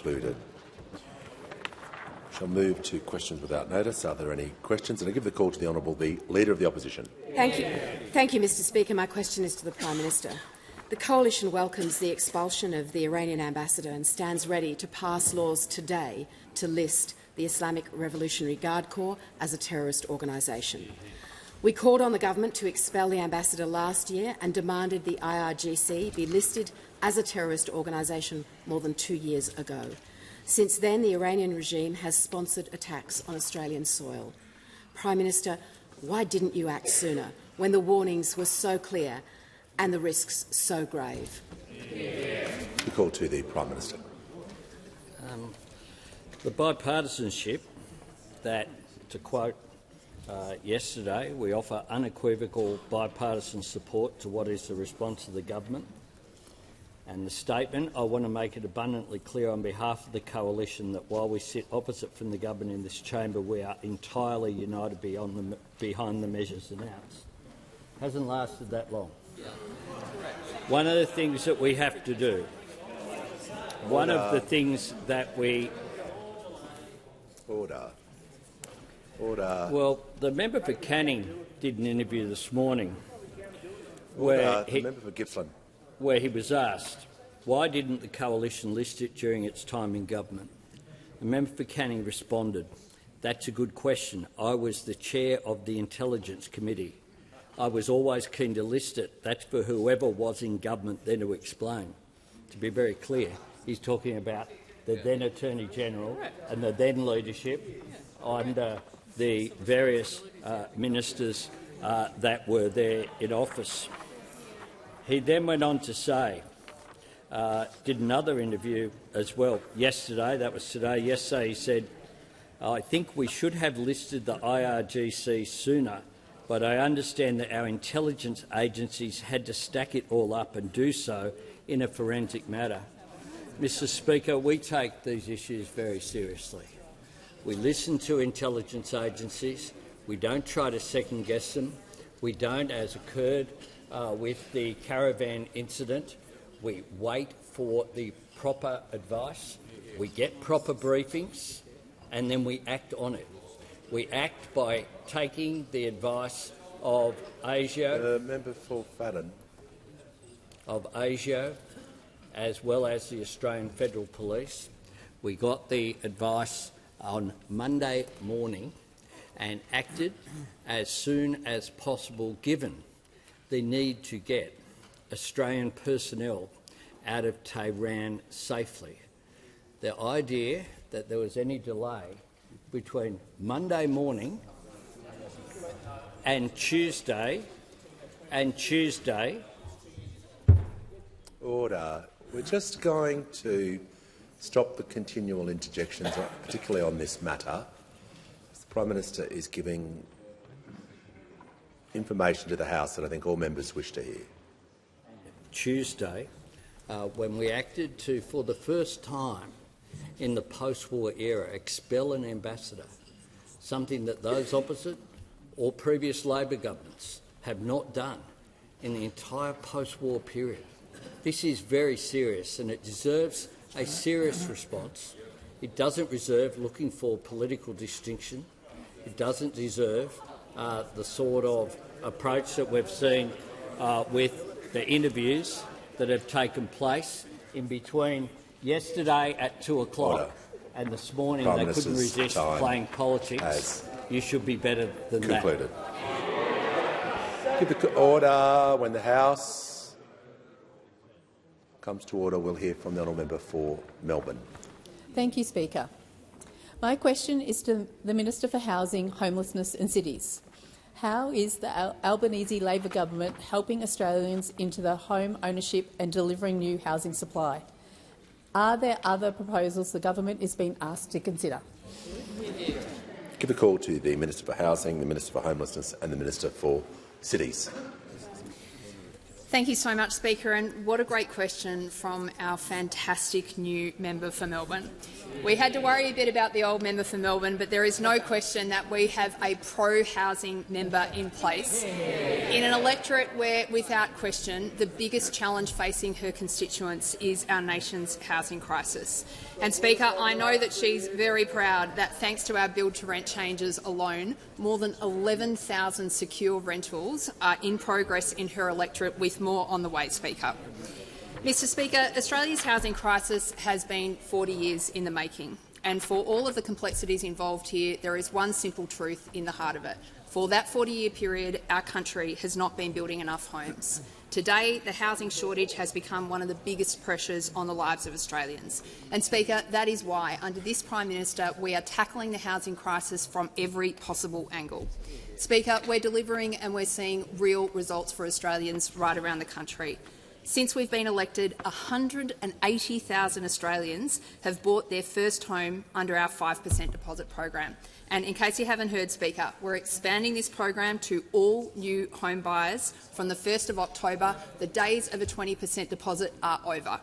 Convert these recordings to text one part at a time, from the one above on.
Concluded. Shall move to questions without notice. Are there any questions? And I give the call to the Honourable Leader of the Opposition. Thank you, Mr Speaker. My question is to the Prime Minister. The Coalition welcomes the expulsion of the Iranian ambassador and stands ready to pass laws today to list the Islamic Revolutionary Guard Corps as a terrorist organisation. We called on the government to expel the ambassador last year and demanded the IRGC be listed as a terrorist organisation more than 2 years ago. Since then, the Iranian regime has sponsored attacks on Australian soil. Prime Minister, why didn't you act sooner when the warnings were so clear and the risks so grave? The call to the Prime Minister. The bipartisanship that, to quote yesterday, we offer unequivocal bipartisan support to what is the response of the government. And the statement, I want to make it abundantly clear on behalf of the Coalition that while we sit opposite from the government in this chamber, we are entirely united behind the measures announced. Hasn't lasted that long. One of the things that we have to do, one of the things that we... Order. Well, the member for Canning did an interview this morning where the member for Gippsland, where he was asked, why didn't the Coalition list it during its time in government? The member for Canning responded, that's a good question. I was the chair of the Intelligence Committee. I was always keen to list it. That's for whoever was in government then to explain. To be very clear, he's talking about the then Attorney-General and the then leadership under the various ministers that were there in office. He then went on to say, did another interview as well yesterday, that was today, yesterday he said, I think we should have listed the IRGC sooner, but I understand that our intelligence agencies had to stack it all up and do so in a forensic matter. Mr Speaker, we take these issues very seriously. We listen to intelligence agencies. We don't try to second-guess them. We don't, as occurred with the caravan incident, we wait for the proper advice, we get proper briefings, and then we act on it. We act by taking the advice of ASIO, member for Fadden, as well as the Australian Federal Police. We got the advice on Monday morning and acted as soon as possible, given the need to get Australian personnel out of Tehran safely. The idea that there was any delay between Monday morning and Tuesday. Order. We're just going to stop the continual interjections, particularly on this matter. The Prime Minister is giving information to the House that I think all members wish to hear. Tuesday, when we acted to, for the first time in the post-war era, expel an ambassador, something that those opposite or previous Labor governments have not done in the entire post-war period. This is very serious and it deserves a serious response. It doesn't deserve looking for political distinction. It doesn't deserve the sort of approach that we've seen with the interviews that have taken place in between yesterday at 2 o'clock and this morning. They couldn't resist playing politics. You should be better than concluded. Give the order. When the House comes to order, we'll hear from the honourable member for Melbourne. Thank you, Speaker. My question is to the Minister for Housing, Homelessness and Cities. How is the Albanese Labor government helping Australians into the home ownership and delivering new housing supply? Are there other proposals the government is being asked to consider? Give a call to the Minister for Housing, the Minister for Homelessness and the Minister for Cities. Thank you so much, Speaker, and what a great question from our fantastic new member for Melbourne. We had to worry a bit about the old member for Melbourne, but there is no question that we have a pro-housing member in place in an electorate where, without question, the biggest challenge facing her constituents is our nation's housing crisis. And, Speaker, I know that she's very proud that, thanks to our build-to-rent changes alone, more than 11,000 secure rentals are in progress in her electorate, with more on the way, Speaker. Mr Speaker, Australia's housing crisis has been 40 years in the making, and for all of the complexities involved here, there is one simple truth in the heart of it. For that 40-year period, our country has not been building enough homes. Today, the housing shortage has become one of the biggest pressures on the lives of Australians. And, Speaker, that is why, under this Prime Minister, we are tackling the housing crisis from every possible angle. Speaker, we're delivering and we're seeing real results for Australians right around the country. Since we've been elected, 180,000 Australians have bought their first home under our 5% deposit program. And in case you haven't heard, Speaker, we're expanding this program to all new home buyers from the 1st of October. The days of a 20% deposit are over.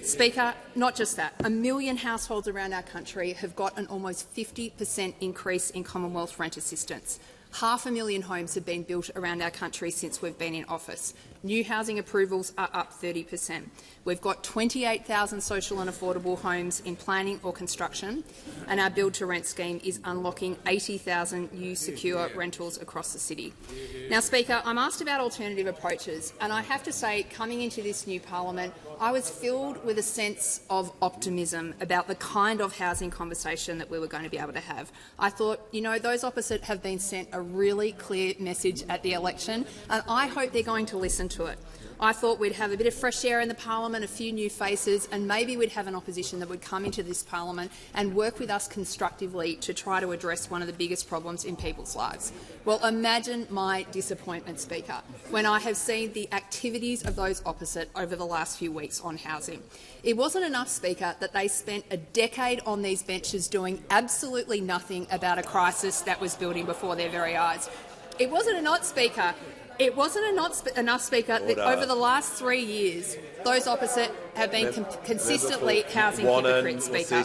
Speaker, not just that, 1 million households around our country have got an almost 50% increase in Commonwealth rent assistance. 500,000 homes have been built around our country since we've been in office. New housing approvals are up 30%. We've got 28,000 social and affordable homes in planning or construction, and our build-to-rent scheme is unlocking 80,000 new secure rentals across the city. Now, Speaker, I'm asked about alternative approaches, and I have to say, coming into this new parliament, I was filled with a sense of optimism about the kind of housing conversation that we were going to be able to have. I thought, you know, those opposite have been sent a really clear message at the election, and I hope they're going to listen to it. I thought we'd have a bit of fresh air in the parliament, a few new faces, and maybe we'd have an opposition that would come into this parliament and work with us constructively to try to address one of the biggest problems in people's lives. Well, imagine my disappointment, Speaker, when I have seen the activities of those opposite over the last few weeks on housing. It wasn't enough, Speaker, that they spent a decade on these benches doing absolutely nothing about a crisis that was building before their very eyes. It wasn't enough, Speaker. It wasn't enough, Speaker, that over the last 3 years, those opposite have been consistently housing hypocrites, Speaker.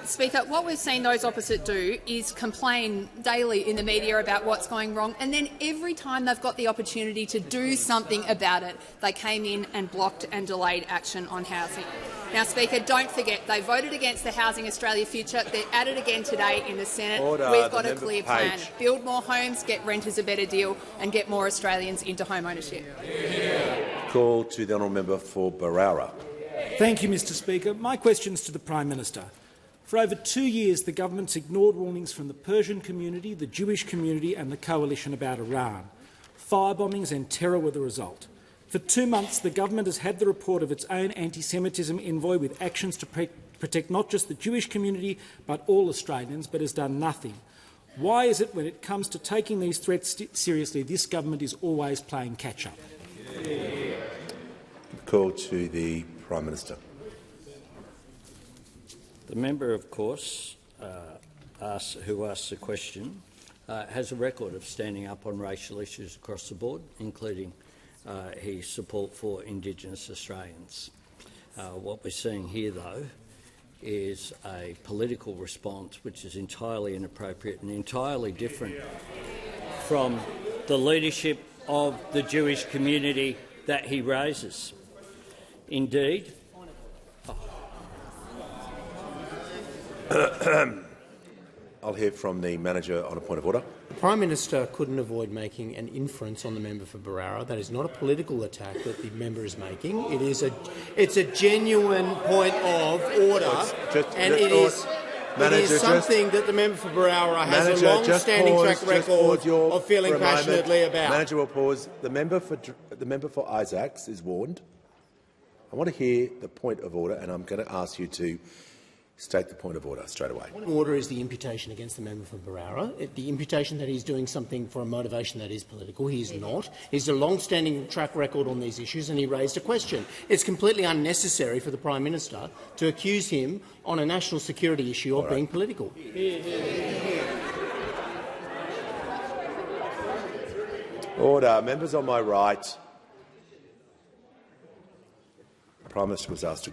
Speaker, what we've seen those opposite do is complain daily in the media about what's going wrong, and then every time they've got the opportunity to do something about it, they came in and blocked and delayed action on housing. Now, Speaker, don't forget, they voted against the Housing Australia Future. They're at it again today in the Senate. We've got a clear plan. Build more homes, get renters a better deal, and get more Australians into home ownership. Call to the honourable member for Barara. Thank you, Mr Speaker. My question is to the Prime Minister. For over 2 years, the government's ignored warnings from the Persian community, the Jewish community and the coalition about Iran. Firebombings and terror were the result. For 2 months, the government has had the report of its own anti-Semitism envoy with actions to protect not just the Jewish community but all Australians, but has done nothing. Why is it when it comes to taking these threats seriously, this government is always playing catch-up? Call to the Prime Minister. The member, of course, who asked the question, has a record of standing up on racial issues across the board, including his support for Indigenous Australians. What we're seeing here, though, is a political response which is entirely inappropriate and entirely different from the leadership of the Jewish community that he raises. Indeed, I'll hear from the manager on a point of order. The Prime Minister couldn't avoid making an inference on the member for Barara. That is not a political attack that the member is making. It's a genuine point of order, and it is something that the member for Barara has a long-standing track record of feeling passionately about. Manager will pause. The member for Isaacs is warned. I want to hear the point of order, and I'm going to ask you to state the point of order straight away. Point of order is the imputation against the member for Barara. The imputation that he's doing something for a motivation that is political. He is not. He's a long-standing track record on these issues, and he raised a question. It's completely unnecessary for the Prime Minister to accuse him on a national security issue of being political. Order. Members on my right. Prime Minister was asked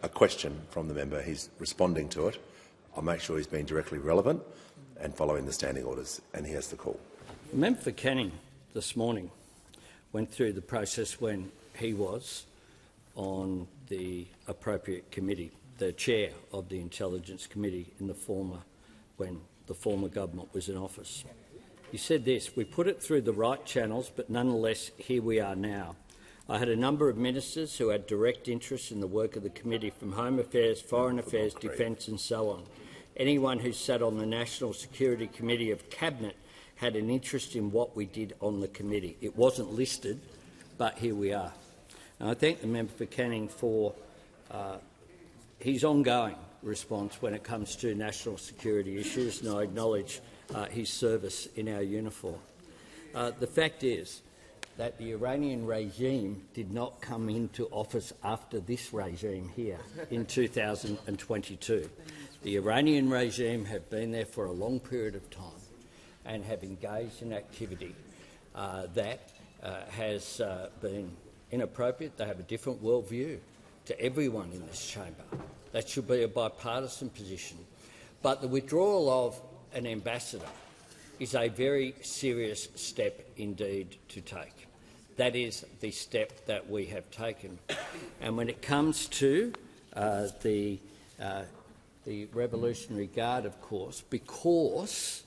a question from the member. He's responding to it. I'll make sure he's being directly relevant and following the standing orders, and he has the call. The member for Canning this morning went through the process when he was on the appropriate committee, the chair of the Intelligence Committee when the former government was in office. He said this: "We put it through the right channels, but nonetheless here we are now. I had a number of ministers who had direct interest in the work of the committee, from Home Affairs, Foreign Affairs, Defence and so on. Anyone who sat on the National Security Committee of Cabinet had an interest in what we did on the committee. It wasn't listed, but here we are." And I thank the member for Canning for his ongoing response when it comes to national security issues, and I acknowledge his service in our uniform. The fact is that the Iranian regime did not come into office after this regime here in 2022. The Iranian regime have been there for a long period of time and have engaged in activity that has been inappropriate. They have a different worldview to everyone in this chamber. That should be a bipartisan position. But the withdrawal of an ambassador is a very serious step indeed to take. That is the step that we have taken. And when it comes to the Revolutionary Guard, of course, because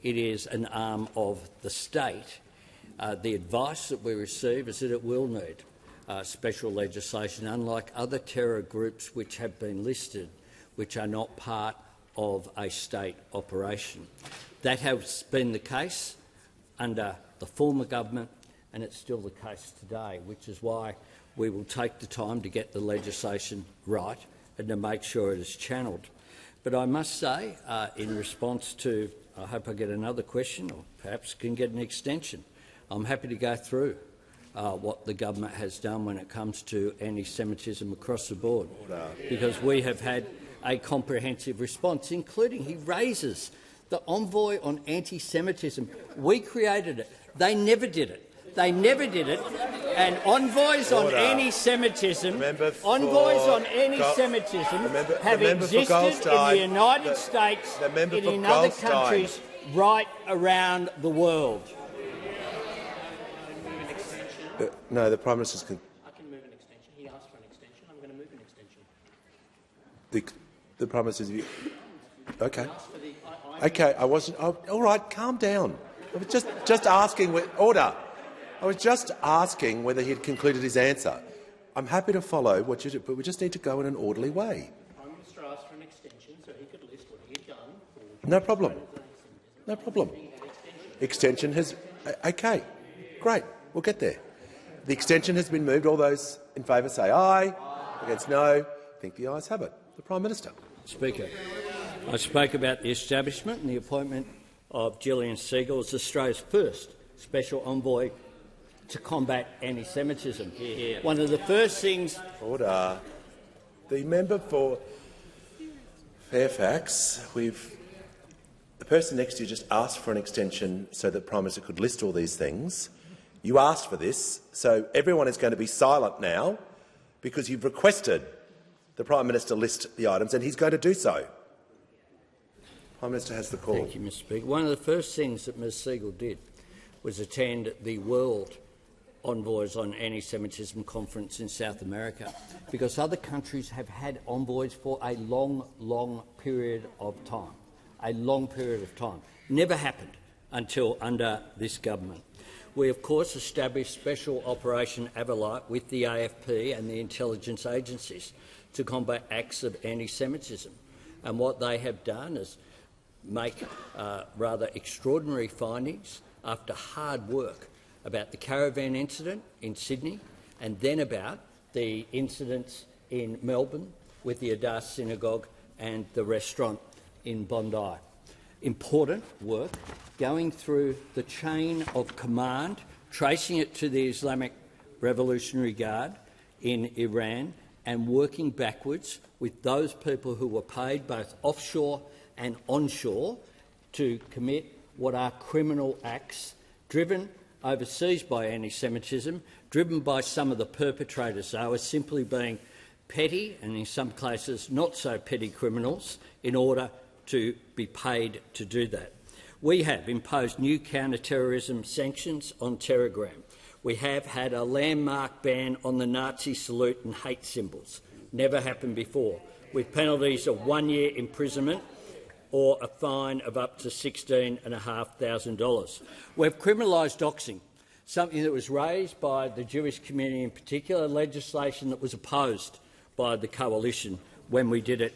it is an arm of the state, the advice that we receive is that it will need special legislation, unlike other terror groups which have been listed, which are not part of a state operation. That has been the case under the former government, and it's still the case today, which is why we will take the time to get the legislation right and to make sure it is channelled. But I must say, in response to, I hope I get another question, or perhaps can get an extension, I'm happy to go through what the government has done when it comes to anti-Semitism across the board, because we have had a comprehensive response, including he raises the envoy on anti-Semitism. We created it. They never did it. They never did it. And envoys on anti-Semitism, have existed in the United States and in other countries right around the world. No, the Prime Minister's. I can move an extension. He asked for an extension. I'm going to move an extension. The Prime Minister's view. Okay. Okay. I wasn't. All right. Calm down. I was just asking. Order. I was just asking whether he had concluded his answer. I'm happy to follow what you do, but we just need to go in an orderly way. The Prime Minister asked for an extension so he could list what he had done. No problem. No problem. Extension has. Okay. Great. We'll get there. The extension has been moved. All those in favour say aye. Against no. I think the ayes have it. The Prime Minister. Speaker, I spoke about the establishment and the appointment of Gillian Segal as Australia's first Special Envoy to combat anti-Semitism. One of the first things... Order. The member for Fairfax, the person next to you just asked for an extension so that Prime Minister could list all these things. You asked for this, so everyone is going to be silent now because you've requested the Prime Minister list the items, and he's going to do so. Prime Minister has the call. Thank you, Mr Speaker. One of the first things that Ms Segal did was attend the World Envoys on Anti-Semitism conference in South America, because other countries have had envoys for a long, long period of time. A long period of time. Never happened until under this government. We, of course, established Special Operation Avalite with the AFP and the intelligence agencies to combat acts of anti-Semitism. And what they have done is make rather extraordinary findings after hard work about the caravan incident in Sydney and then about the incidents in Melbourne with the Adass Synagogue and the restaurant in Bondi. Important work going through the chain of command, tracing it to the Islamic Revolutionary Guard in Iran and working backwards with those people who were paid both offshore and onshore to commit what are criminal acts driven overseas by anti-Semitism, driven by some of the perpetrators, though, as simply being petty and, in some cases, not so petty criminals in order to be paid to do that. We have imposed new counter-terrorism sanctions on Telegram. We have had a landmark ban on the Nazi salute and hate symbols. Never happened before, with penalties of 1 year imprisonment or a fine of up to $16,500. We've criminalised doxing, something that was raised by the Jewish community in particular, legislation that was opposed by the coalition when we did it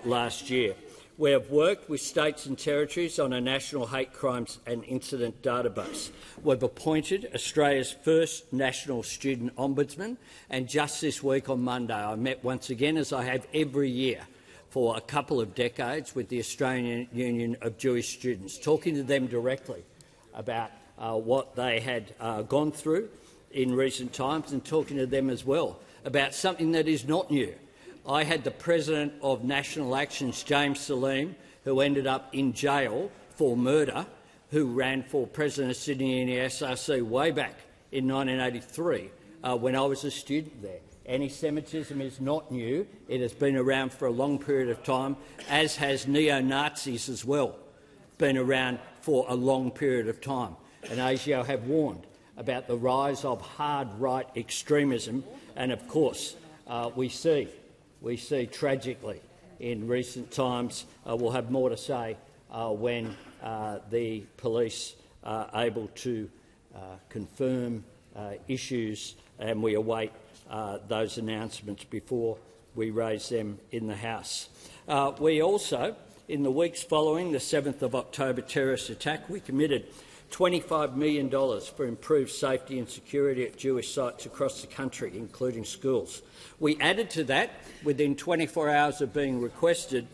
last year. We have worked with states and territories on a national hate crimes and incident database. We've appointed Australia's first national student ombudsman, and just this week on Monday I met once again, as I have every year for a couple of decades, with the Australian Union of Jewish Students, talking to them directly about what they had gone through in recent times, and talking to them as well about something that is not new. I had the President of National Actions, James Salim, who ended up in jail for murder, who ran for President of Sydney in the SRC way back in 1983 when I was a student there. Anti-Semitism is not new. It has been around for a long period of time, as has neo-Nazis as well, been around for a long period of time. And ASIO have warned about the rise of hard right extremism, and of course we see tragically in recent times, we'll have more to say when the police are able to confirm issues, and we await those announcements before we raise them in the House. We also, in the weeks following the 7th of October terrorist attack, we committed $25 million for improved safety and security at Jewish sites across the country, including schools. We added to that, within 24 hours of being requested,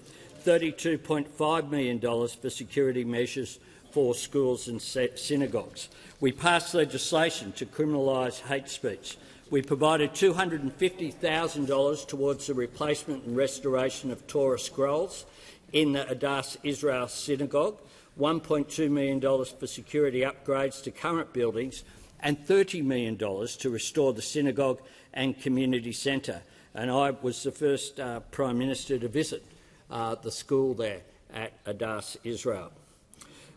$32.5 million for security measures for schools and synagogues. We passed legislation to criminalise hate speech. We provided $250,000 towards the replacement and restoration of Torah scrolls in the Adass Israel Synagogue, $1.2 million for security upgrades to current buildings, and $30 million to restore the synagogue and community centre. And I was the first Prime Minister to visit the school there at Adass Israel.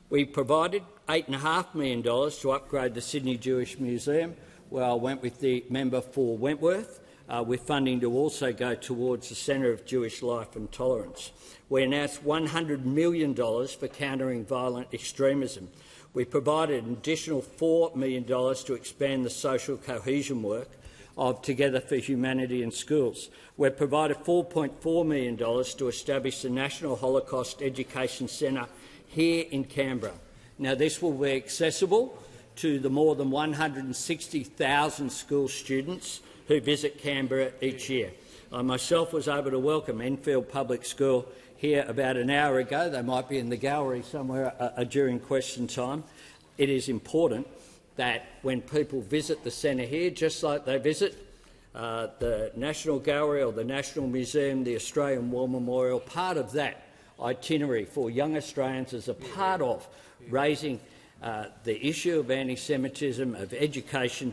We provided $8.5 million to upgrade the Sydney Jewish Museum, where I went with the member for Wentworth, with funding to also go towards the Centre of Jewish Life and Tolerance. We announced $100 million for countering violent extremism. We provided an additional $4 million to expand the social cohesion work of Together for Humanity in schools. We've provided $4.4 million to establish the National Holocaust Education Centre here in Canberra. Now, this will be accessible to the more than 160,000 school students who visit Canberra each year. I myself was able to welcome Enfield Public School here about an hour ago. They might be in the gallery somewhere during question time. It is important that when people visit the centre here, just like they visit the National Gallery or the National Museum, the Australian War Memorial, part of that itinerary for young Australians as a part of raising the issue of anti-Semitism, of education,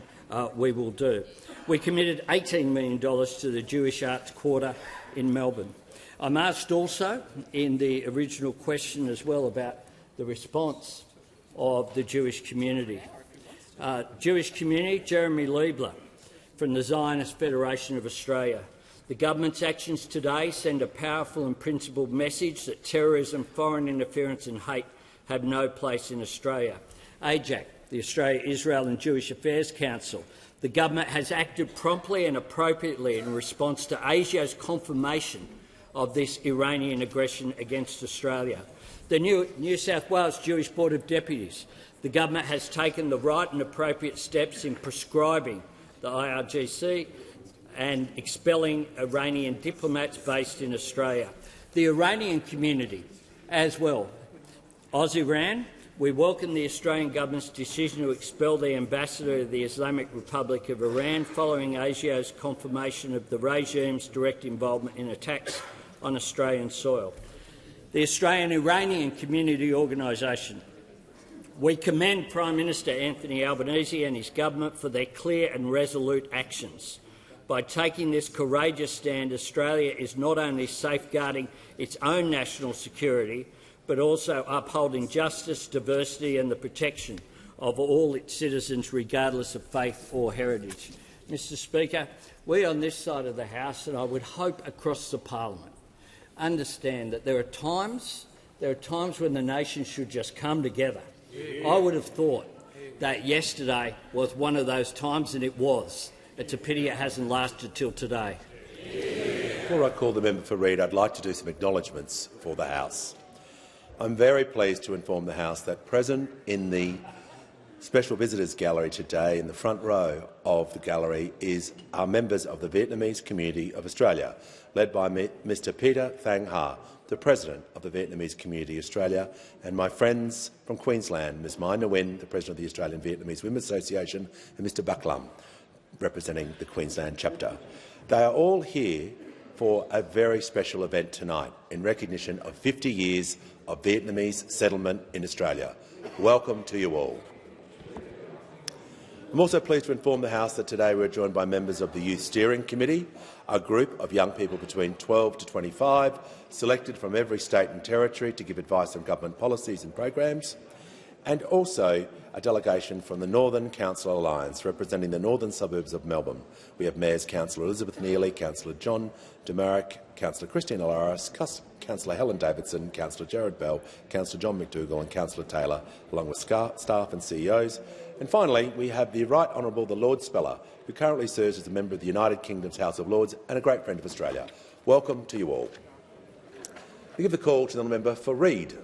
we will do. We committed $18 million to the Jewish Arts Quarter in Melbourne. I'm asked also in the original question as well about the response of the Jewish community. Jewish community, Jeremy Liebler from the Zionist Federation of Australia. The government's actions today send a powerful and principled message that terrorism, foreign interference and hate have no place in Australia. AJAC, the Australia, Israel and Jewish Affairs Council. The government has acted promptly and appropriately in response to ASIO's confirmation of this Iranian aggression against Australia. The New South Wales Jewish Board of Deputies. The government has taken the right and appropriate steps in prescribing the IRGC and expelling Iranian diplomats based in Australia. The Iranian community as well. Iran, we welcome the Australian government's decision to expel the ambassador of the Islamic Republic of Iran following ASIO's confirmation of the regime's direct involvement in attacks on Australian soil. The Australian Iranian Community Organisation. We commend Prime Minister Anthony Albanese and his government for their clear and resolute actions. By taking this courageous stand, Australia is not only safeguarding its own national security, but also upholding justice, diversity and the protection of all its citizens, regardless of faith or heritage. Mr Speaker, we on this side of the House, and I would hope across the parliament, understand that there are times when the nation should just come together. I would have thought that yesterday was one of those times, and it was. It's a pity it hasn't lasted till today. Before I call the member for Reid, I'd like to do some acknowledgements for the House. I'm very pleased to inform the House that present in the Special Visitors Gallery today, in the front row of the gallery, are members of the Vietnamese community of Australia, led by Mr Peter Thang Ha, the President of the Vietnamese Community Australia, and my friends from Queensland, Ms Mai Nguyen, the President of the Australian Vietnamese Women's Association, and Mr Bac Lam, representing the Queensland chapter. They are all here for a very special event tonight in recognition of 50 years of Vietnamese settlement in Australia. Welcome to you all. I'm also pleased to inform the House that today we are joined by members of the Youth Steering Committee, a group of young people between 12 to 25, selected from every state and territory to give advice on government policies and programs, and also a delegation from the Northern Council Alliance, representing the northern suburbs of Melbourne. We have Mayors Councillor Elizabeth Neely, Councillor John Demarrick, Councillor Christine Alaris, Councillor Helen Davidson, Councillor Jared Bell, Councillor John McDougall and Councillor Taylor, along with staff and CEOs. And finally, we have the Right Honourable the Lord Speller, who currently serves as a member of the United Kingdom's House of Lords and a great friend of Australia. Welcome to you all. We give the call to the member for Reid.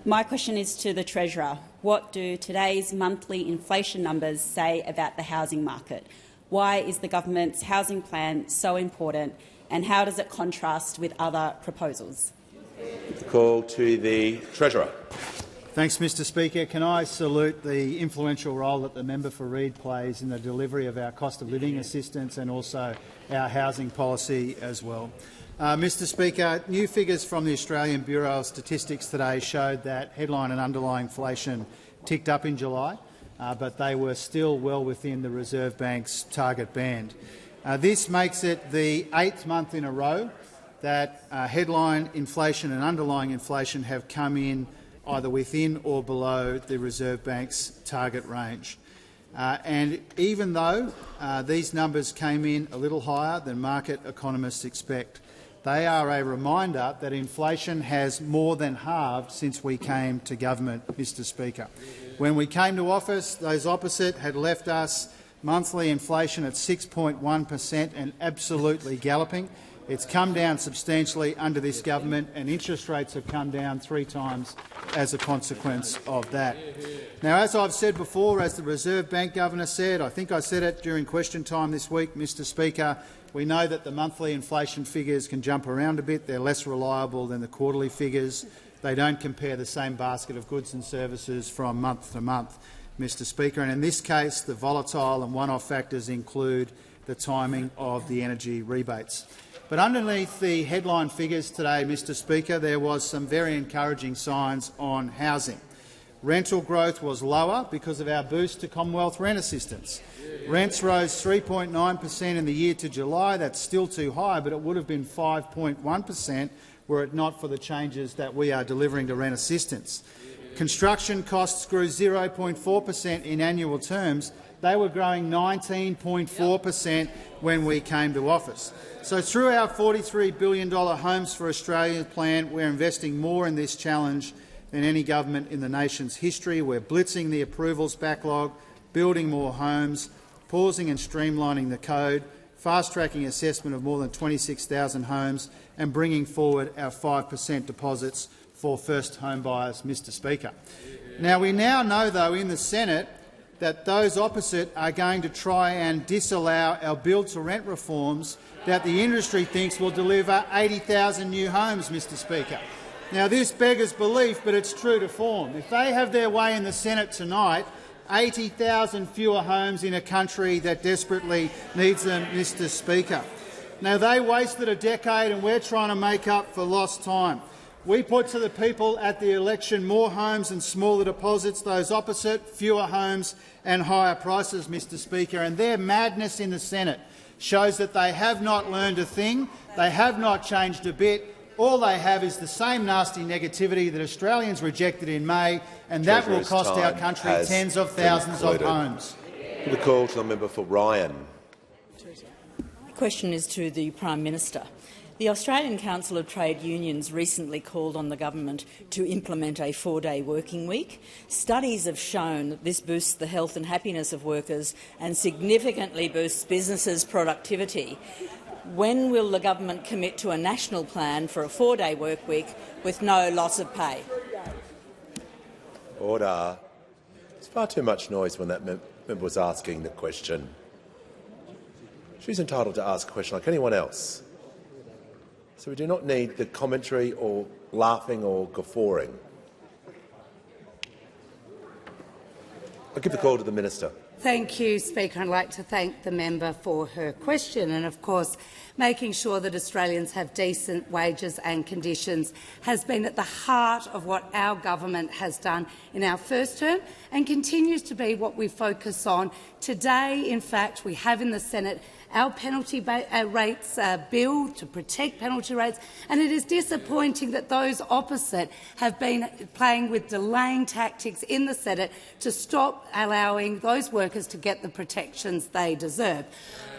My question is to the Treasurer. What do today's monthly inflation numbers say about the housing market? Why is the government's housing plan so important, and how does it contrast with other proposals? The call to the Treasurer. Thanks, Mr Speaker. Can I salute the influential role that the member for Reid plays in the delivery of our cost of living assistance and also our housing policy as well. Mr Speaker, new figures from the Australian Bureau of Statistics today showed that headline and underlying inflation ticked up in July, but they were still well within the Reserve Bank's target band. This makes it the 8th month in a row that headline inflation and underlying inflation have come in either within or below the Reserve Bank's target range. And even though these numbers came in a little higher than market economists expect, they are a reminder that inflation has more than halved since we came to government, Mr Speaker. When we came to office, those opposite had left us monthly inflation at 6.1% and absolutely galloping. It's come down substantially under this government, and interest rates have come down 3 times as a consequence of that. Now, as I've said before, as the Reserve Bank Governor said, I think I said it during question time this week, Mr Speaker, we know that the monthly inflation figures can jump around a bit. They're less reliable than the quarterly figures. They don't compare the same basket of goods and services from month to month, Mr Speaker. And in this case, the volatile and one-off factors include the timing of the energy rebates. But underneath the headline figures today, Mr Speaker, there was some very encouraging signs on housing. Rental growth was lower because of our boost to Commonwealth rent assistance. Rents rose 3.9% in the year to July. That's still too high, but it would have been 5.1% were it not for the changes that we are delivering to rent assistance. Construction costs grew 0.4% in annual terms. They were growing 19.4% when we came to office. So through our $43 billion Homes for Australia plan, we're investing more in this challenge than any government in the nation's history. We're blitzing the approvals backlog, building more homes, pausing and streamlining the code, fast-tracking assessment of more than 26,000 homes and bringing forward our 5% deposits for first home buyers, Mr Speaker. Now, we now know, though, in the Senate that those opposite are going to try and disallow our build-to-rent reforms that the industry thinks will deliver 80,000 new homes, Mr Speaker. Now, this beggars belief, but it's true to form. If they have their way in the Senate tonight, 80,000 fewer homes in a country that desperately needs them, Mr Speaker. Now, they wasted a decade and we're trying to make up for lost time. We put to the people at the election more homes and smaller deposits, those opposite fewer homes and higher prices, Mr Speaker, and their madness in the Senate shows that they have not learned a thing, they have not changed a bit. All they have is the same nasty negativity that Australians rejected in May, and that will cost our country tens of thousands of homes. The call to the member for Ryan. My question is to the Prime Minister. The Australian Council of Trade Unions recently called on the government to implement a 4-day working week. Studies have shown that this boosts the health and happiness of workers and significantly boosts businesses' productivity. When will the government commit to a national plan for a 4-day work week with no loss of pay? Order. There's far too much noise when that member was asking the question. She's entitled to ask a question like anyone else. So we do not need the commentary or laughing or guffawing. I'll give the call to the Minister. Thank you, Speaker. I'd like to thank the member for her question. And, of course, making sure that Australians have decent wages and conditions has been at the heart of what our government has done in our first term and continues to be what we focus on. Today, in fact, we have in the Senate our penalty rates bill to protect penalty rates, and it is disappointing that those opposite have been playing with delaying tactics in the Senate to stop allowing those workers to get the protections they deserve.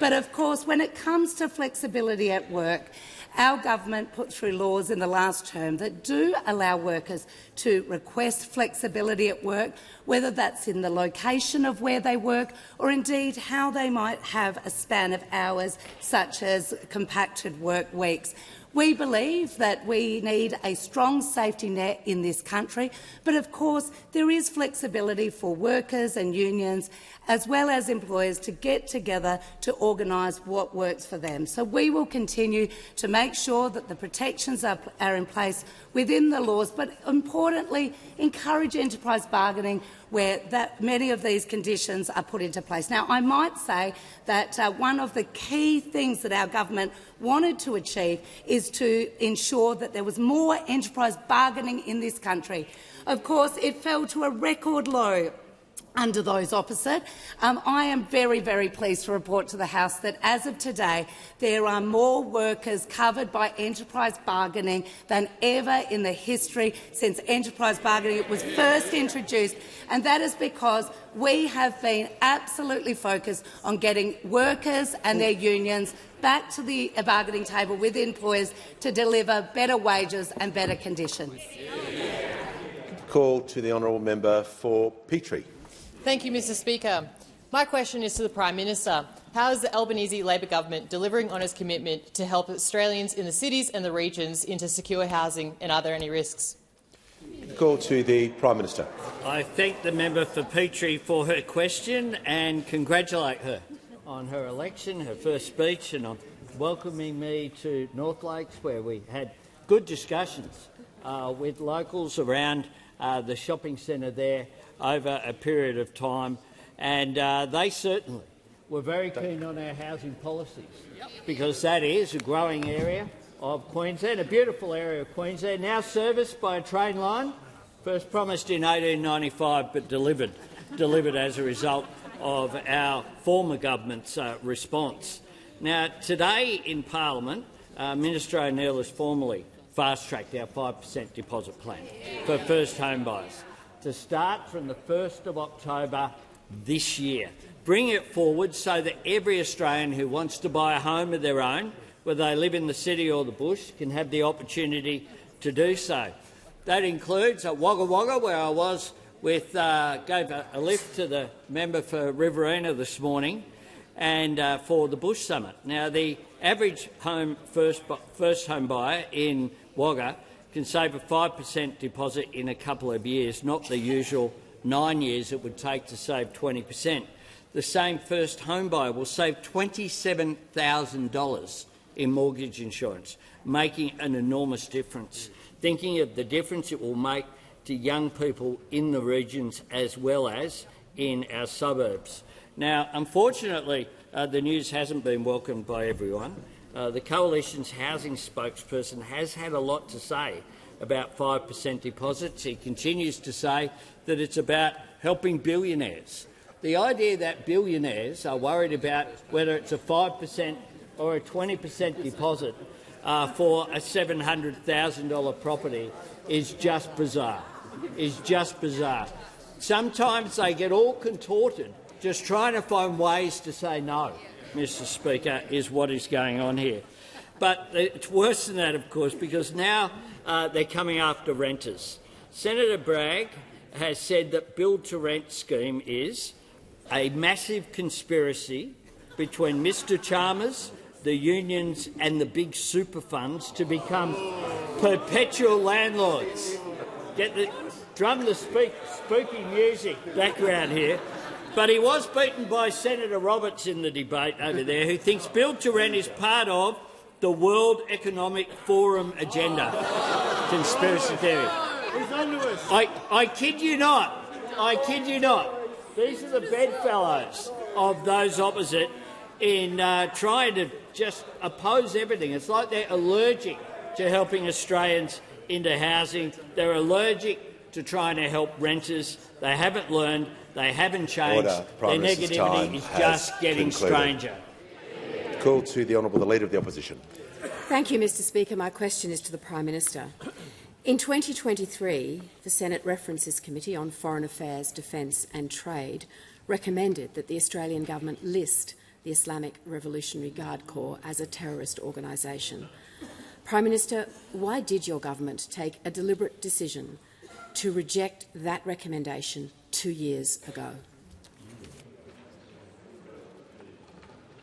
But of course, when it comes to flexibility at work, our government put through laws in the last term that do allow workers to request flexibility at work, whether that's in the location of where they work or indeed how they might have a span of hours, such as compacted work weeks. We believe that we need a strong safety net in this country, but of course there is flexibility for workers and unions as well as employers to get together to organise what works for them. So we will continue to make sure that the protections are in place within the laws, but importantly encourage enterprise bargaining where many of these conditions are put into place. Now, I might say that one of the key things that our government wanted to achieve is to ensure that there was more enterprise bargaining in this country. Of course, it fell to a record low under those opposite. I am very, very pleased to report to the House that as of today there are more workers covered by enterprise bargaining than ever in the history since enterprise bargaining was first introduced, and that is because we have been absolutely focused on getting workers and their unions back to the bargaining table with employers to deliver better wages and better conditions. Call to the honourable member for Petrie. Thank you, Mr Speaker. My question is to the Prime Minister. How is the Albanese Labor government delivering on its commitment to help Australians in the cities and the regions into secure housing, and are there any risks? Call to the Prime Minister. I thank the member for Petrie for her question and congratulate her on her election, her first speech, and on welcoming me to North Lakes, where we had good discussions with locals around the shopping centre there over a period of time, and they certainly were very keen on our housing policies, because that is a growing area of Queensland, a beautiful area of Queensland, now serviced by a train line, first promised in 1895 but delivered as a result of our former government's response. Now, today in Parliament, Minister O'Neill has formally fast-tracked our 5% deposit plan for first home buyers to start from the 1st of October this year. Bring it forward so that every Australian who wants to buy a home of their own, whether they live in the city or the bush, can have the opportunity to do so. That includes at Wagga Wagga, where I was with gave a lift to the member for Riverina this morning, and for the Bush Summit. Now, the average first home buyer in Wagga can save a 5% deposit in a couple of years, not the usual 9 years it would take to save 20%. The same first home buyer will save $27,000 in mortgage insurance, making an enormous difference. Thinking of the difference it will make to young people in the regions as well as in our suburbs. Now, unfortunately, the news hasn't been welcomed by everyone. The Coalition's housing spokesperson has had a lot to say about 5% deposits. He continues to say that it's about helping billionaires. The idea that billionaires are worried about whether it's a 5% or a 20% deposit for a $700,000 property is just bizarre. Sometimes they get all contorted just trying to find ways to say no, Mr Speaker, is what is going on here. But it's worse than that, of course, because now they're coming after renters. Senator Bragg has said that build-to-rent scheme is a massive conspiracy between Mr Chalmers, the unions and the big super funds to become perpetual landlords. Drum the spooky music background here. But he was beaten by Senator Roberts in the debate over there, who thinks build-to-rent is part of the World Economic Forum agenda. Conspiracy theory. I kid you not. These are the bedfellows of those opposite in trying to just oppose everything. It's like they're allergic to helping Australians into housing. They're allergic to trying to help renters. They haven't learned. They haven't changed. Their negativity is just getting stranger. Call to the Honourable the Leader of the Opposition. Thank you, Mr Speaker. My question is to the Prime Minister. In 2023, the Senate References Committee on Foreign Affairs, Defence and Trade recommended that the Australian government list the Islamic Revolutionary Guard Corps as a terrorist organisation. Prime Minister, why did your government take a deliberate decision to reject that recommendation 2 years ago?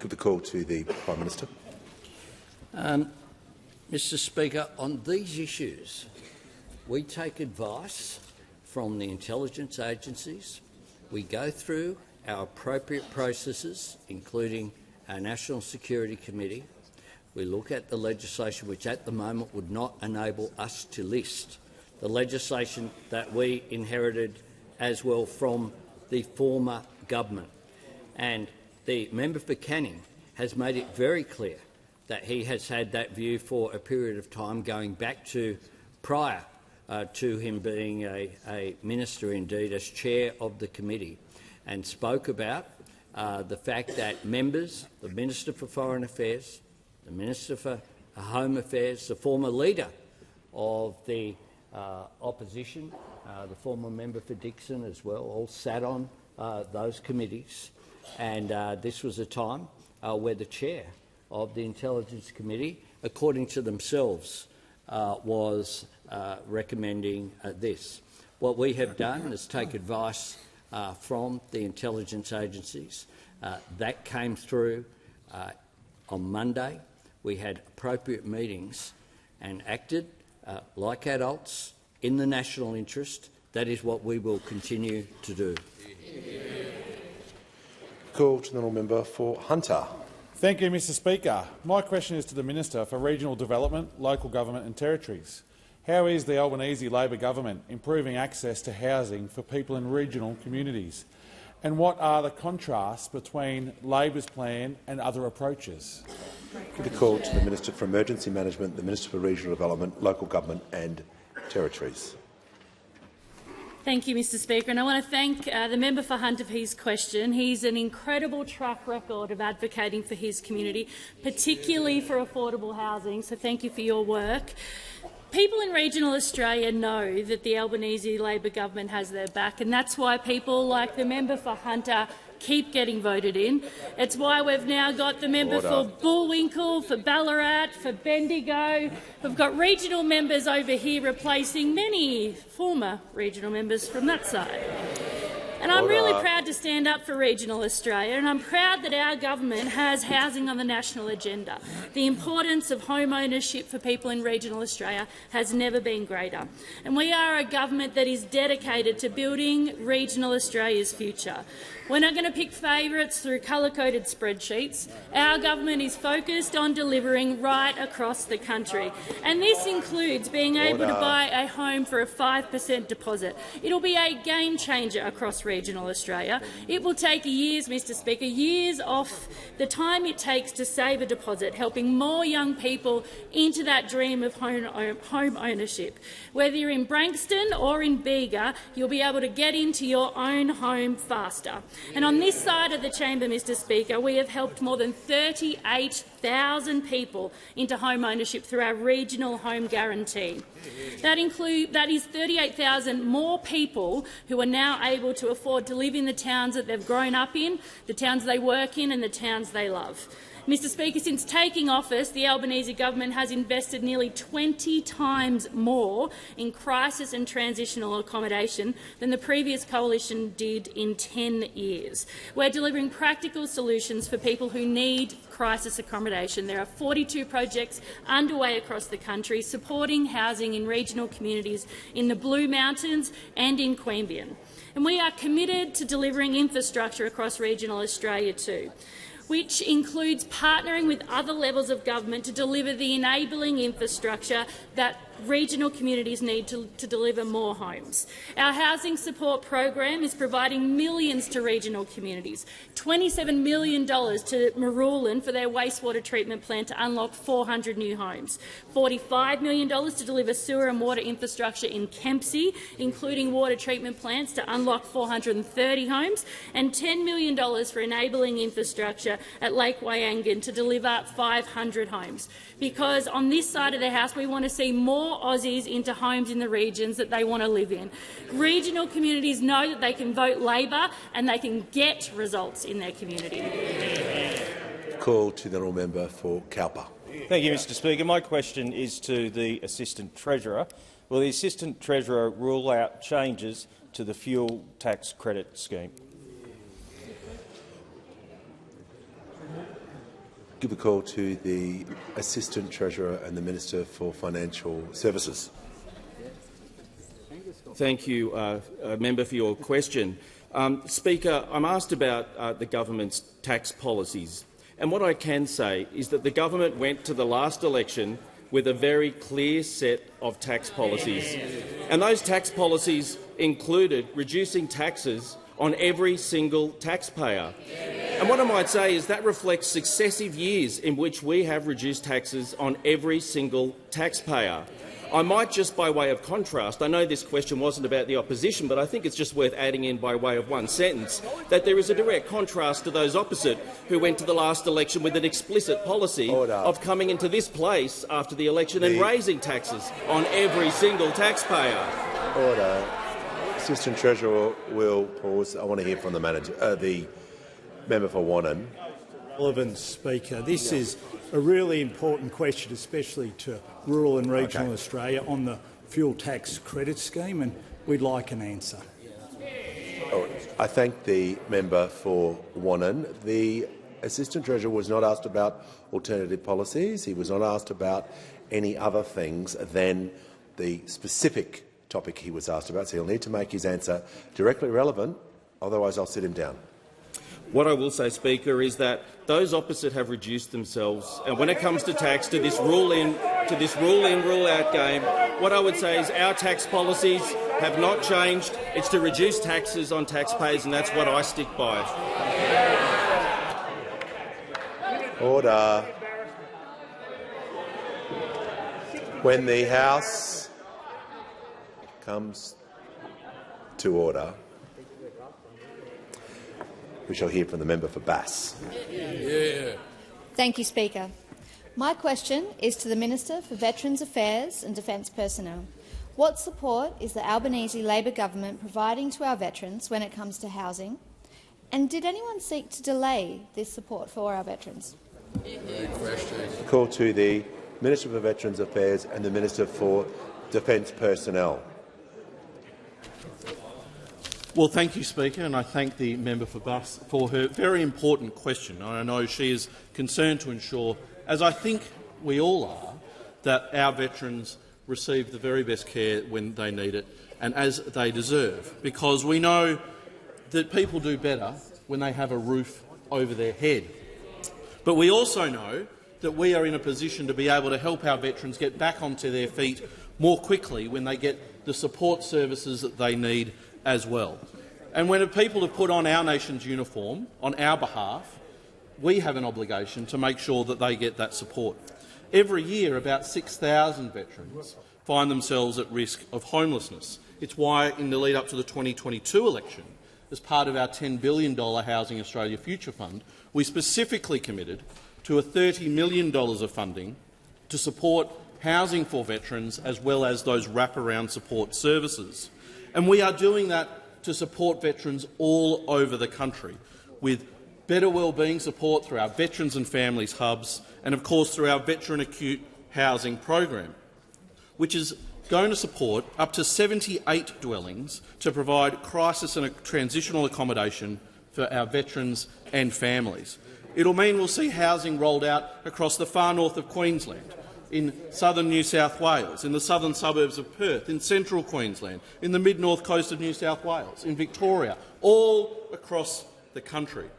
Give the call to the Prime Minister. Mr Speaker, on these issues, we take advice from the intelligence agencies. We go through our appropriate processes, including our National Security Committee. We look at the legislation which at the moment would not enable us to list, the legislation that we inherited as well from the former government. And the member for Canning has made it very clear that he has had that view for a period of time going back to prior to him being a minister, indeed, as chair of the committee, and spoke about the fact that members, the Minister for Foreign Affairs, the Minister for Home Affairs, the former leader of the opposition, the former member for Dixon as well, all sat on those committees. And this was a time where the chair of the Intelligence Committee, according to themselves, was recommending this. What we have done is take advice from the intelligence agencies. That came through on Monday. We had appropriate meetings and acted like adults in the national interest. That is what we will continue to do. Call to the honourable member for Hunter. Thank you, Mr Speaker. My question is to the Minister for Regional Development, Local Government and Territories. How is the Albanese Labor government improving access to housing for people in regional communities? And what are the contrasts between Labor's plan and other approaches? Give the call to the Minister for Emergency Management, the Minister for Regional Development, Local Government and Territories. Thank you, Mr Speaker, and I want to thank the member for Hunter for his question. He's an incredible track record of advocating for his community, particularly for affordable housing, so thank you for your work. People in regional Australia know that the Albanese Labor government has their back, and that's why people like the member for Hunter keep getting voted in. It's why we've now got the member for Bullwinkle, for Ballarat, for Bendigo. We've got regional members over here replacing many former regional members from that side. And I'm really proud to stand up for regional Australia, and I'm proud that our government has housing on the national agenda. The importance of home ownership for people in regional Australia has never been greater. And we are a government that is dedicated to building regional Australia's future. We're not going to pick favourites through colour-coded spreadsheets. Our government is focused on delivering right across the country. And this includes being able to buy a home for a 5% deposit. It'll be a game-changer across regional Australia. It will take years, Mr Speaker, years off the time it takes to save a deposit, helping more young people into that dream of home ownership. Whether you're in Branxton or in Bega, you'll be able to get into your own home faster. And on this side of the chamber, Mr Speaker, we have helped more than 38,000 people into home ownership through our regional home guarantee. That is 38,000 more people who are now able to afford to live in the towns that they've grown up in, the towns they work in and the towns they love. Mr Speaker, since taking office, the Albanese government has invested nearly 20 times more in crisis and transitional accommodation than the previous coalition did in 10 years. We're delivering practical solutions for people who need crisis accommodation. There are 42 projects underway across the country supporting housing in regional communities in the Blue Mountains and in Queanbeyan. And we are committed to delivering infrastructure across regional Australia too, which includes partnering with other levels of government to deliver the enabling infrastructure that regional communities need to deliver more homes. Our housing support program is providing millions to regional communities, $27 million to Marulan for their wastewater treatment plant to unlock 400 new homes, $45 million to deliver sewer and water infrastructure in Kempsey, including water treatment plants to unlock 430 homes, and $10 million for enabling infrastructure at Lake Wyangan to deliver 500 homes. Because on this side of the House we want to see more Aussies into homes in the regions that they want to live in. Regional communities know that they can vote Labor and they can get results in their community. Call to the honourable member for Cowper. Thank you, Mr Speaker. My question is to the Assistant Treasurer. Will the Assistant Treasurer rule out changes to the fuel tax credit scheme? Give a call to the Assistant Treasurer and the Minister for Financial Services. Thank you, Member, for your question. Speaker, I'm asked about the government's tax policies, and what I can say is that the government went to the last election with a very clear set of tax policies, and those tax policies included reducing taxes on every single taxpayer. And what I might say is that reflects successive years in which we have reduced taxes on every single taxpayer. I might just, by way of contrast, I know this question wasn't about the opposition, but I think it's just worth adding in by way of one sentence, that there is a direct contrast to those opposite who went to the last election with an explicit policy of coming into this place after the election and raising taxes on every single taxpayer. Order. Assistant Treasurer will pause. I want to hear from the the member for Wannon. Relevant, Speaker. This is a really important question, especially to rural and regional Australia, on the fuel tax credit scheme, and we'd like an answer. I thank the member for Wannon. The Assistant Treasurer was not asked about alternative policies. He was not asked about any other things than the specific topic he was asked about, so he'll need to make his answer directly relevant, otherwise I'll sit him down. What I will say, Speaker, is that those opposite have reduced themselves, and when it comes to tax, to this rule-in, rule-out game, what I would say is our tax policies have not changed. It's to reduce taxes on taxpayers, and that's what I stick by. Order. When the House comes to order, we shall hear from the member for Bass. Thank you, Speaker. My question is to the Minister for Veterans Affairs and Defence Personnel. What support is the Albanese Labor government providing to our veterans when it comes to housing? And did anyone seek to delay this support for our veterans? Call to the Minister for Veterans Affairs and the Minister for Defence Personnel. Well, thank you, Speaker, and I thank the member for Bass for her very important question. I know she is concerned to ensure, as I think we all are, that our veterans receive the very best care when they need it and as they deserve, because we know that people do better when they have a roof over their head. But we also know that we are in a position to be able to help our veterans get back onto their feet more quickly when they get the support services that they need as well. And when people have put on our nation's uniform on our behalf, we have an obligation to make sure that they get that support. Every year, about 6,000 veterans find themselves at risk of homelessness. It's why, in the lead-up to the 2022 election, as part of our $10 billion Housing Australia Future Fund, we specifically committed to $30 million of funding to support housing for veterans as well as those wraparound support services. And we are doing that to support veterans all over the country, with better wellbeing support through our Veterans and Families hubs and, of course, through our Veteran Acute Housing program, which is going to support up to 78 dwellings to provide crisis and transitional accommodation for our veterans and families. It'll mean we'll see housing rolled out across the far north of Queensland, in southern New South Wales, in the southern suburbs of Perth, in central Queensland, in the mid-north coast of New South Wales, in Victoria, all across the country.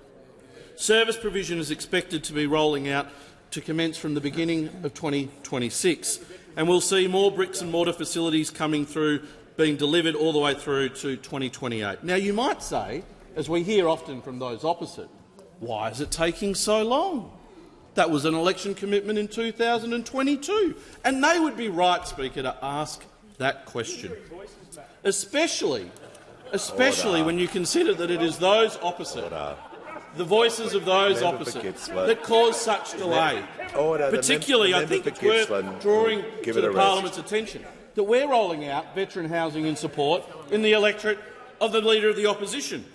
Service provision is expected to be rolling out to commence from the beginning of 2026, and we'll see more bricks and mortar facilities coming through, being delivered all the way through to 2028. Now, you might say, as we hear often from those opposite, why is it taking so long? That was an election commitment in 2022. And they would be right, Speaker, to ask that question, especially when you consider that it is those opposite, the voices of those opposite, that cause such delay. Particularly, I think it's worth drawing to the Parliament's attention that we're rolling out veteran housing in support in the electorate of the Leader of the Opposition,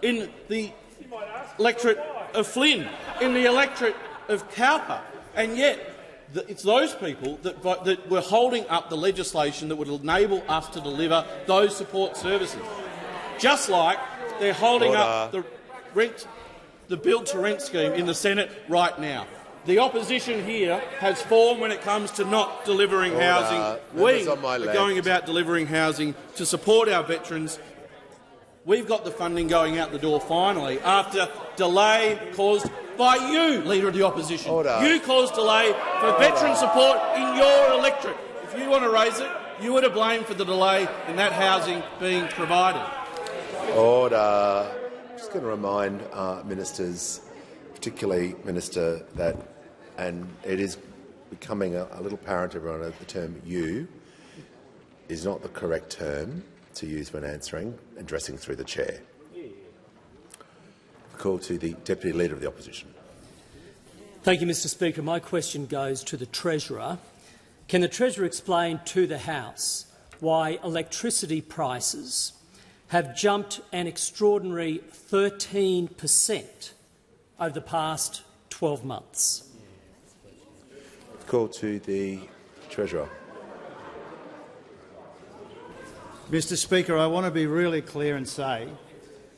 in the electorate of Flynn, in the electorate of Cowper, and yet it's those people that were holding up the legislation that would enable us to deliver those support services. Just like they're holding up the build-to-rent scheme in the Senate right now. The opposition here has formed when it comes to not delivering housing. We are going about delivering housing to support our veterans. We've got the funding going out the door finally after delay caused by you, Leader of the Opposition. You caused delay for veteran support in your electorate. If you want to raise it, you were to blame for the delay in that housing being provided. Order. I'm just going to remind ministers, particularly Minister, that, and it is becoming a little apparent to everyone that the term "you" is not the correct term to use when addressing through the chair. Call to the Deputy Leader of the Opposition. Thank you, Mr Speaker. My question goes to the Treasurer. Can the Treasurer explain to the House why electricity prices have jumped an extraordinary 13% over the past 12 months? Call to the Treasurer. Mr Speaker, I want to be really clear and say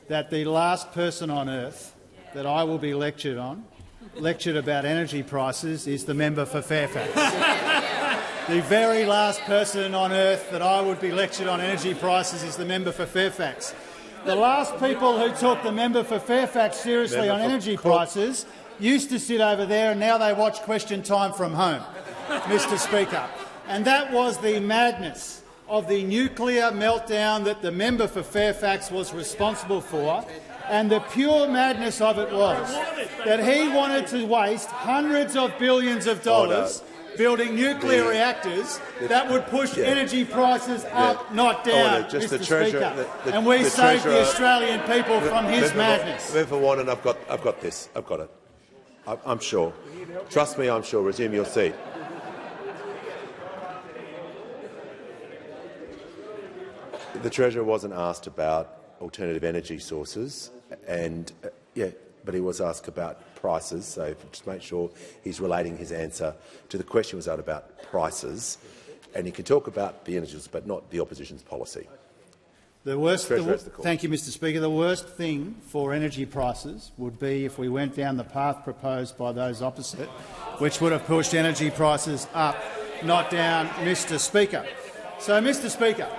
that the last person on earth that I will be lectured about energy prices is the member for Fairfax. The very last person on earth that I would be lectured on energy prices is the member for Fairfax. The last people who took the member for Fairfax seriously on energy prices used to sit over there, and now they watch Question Time from home, Mr Speaker. And that was the madness of the nuclear meltdown that the member for Fairfax was responsible for, and the pure madness of it was that he wanted to waste hundreds of billions of dollars building nuclear reactors that would push energy prices up, not down, Mr Speaker. And we saved the Australian people from his madness. Member for Warren, I've got this. I've got it. I'm sure. Trust me, I'm sure. Resume your seat. The Treasurer wasn't asked about alternative energy sources, and but he was asked about prices. So just make sure he's relating his answer to the question was about prices, and he can talk about the energy sources, but not the opposition's policy. Thank you, Mr Speaker. The worst thing for energy prices would be if we went down the path proposed by those opposite, which would have pushed energy prices up, not down, Mr Speaker. So, Mr Speaker,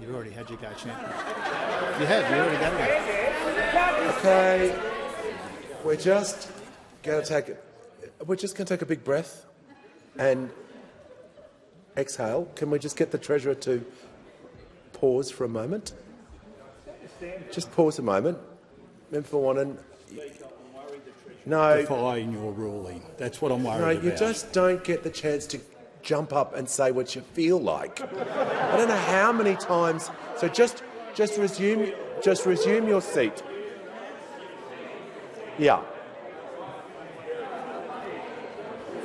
you've already had your go, Champ. You have. You already got it. Okay, we're just going to take a big breath and exhale. Can we just get the Treasurer to pause for a moment? Just pause a moment. Member for Wannon. No. Defying your ruling. That's what I'm worried about. No, you just don't get the chance to jump up and say what you feel like. I don't know how many times. So just resume your seat. Yeah.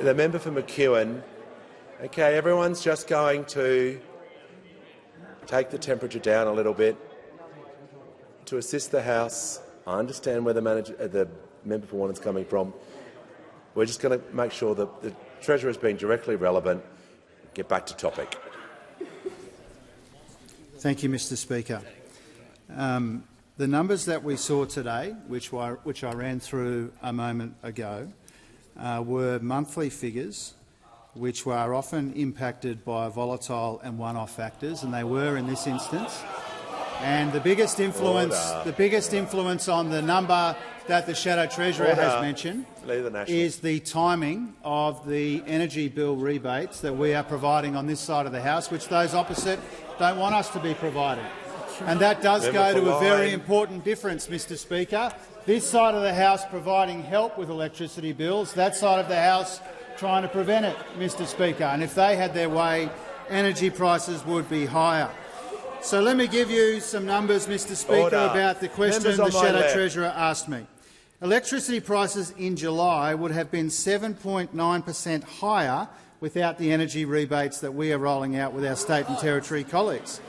The member for McEwen. Okay, everyone's just going to take the temperature down a little bit to assist the House. I understand where the member for Wannon's coming from. We're just going to make sure that the Treasurer has been directly relevant. Get back to topic. Thank you, Mr Speaker. The numbers that we saw today, which I ran through a moment ago, were monthly figures which were often impacted by volatile and one-off factors, and they were in this instance. And the biggest influence on the number that the Shadow Treasurer has mentioned is the timing of the energy bill rebates that we are providing on this side of the House, which those opposite don't want us to be providing. And that does go to a very important difference, Mr Speaker. This side of the House providing help with electricity bills, that side of the House trying to prevent it, Mr Speaker. And if they had their way, energy prices would be higher. So let me give you some numbers, Mr Speaker, about the question the Shadow Treasurer asked me. Electricity prices in July would have been 7.9% higher without the energy rebates that we are rolling out with our state and territory colleagues.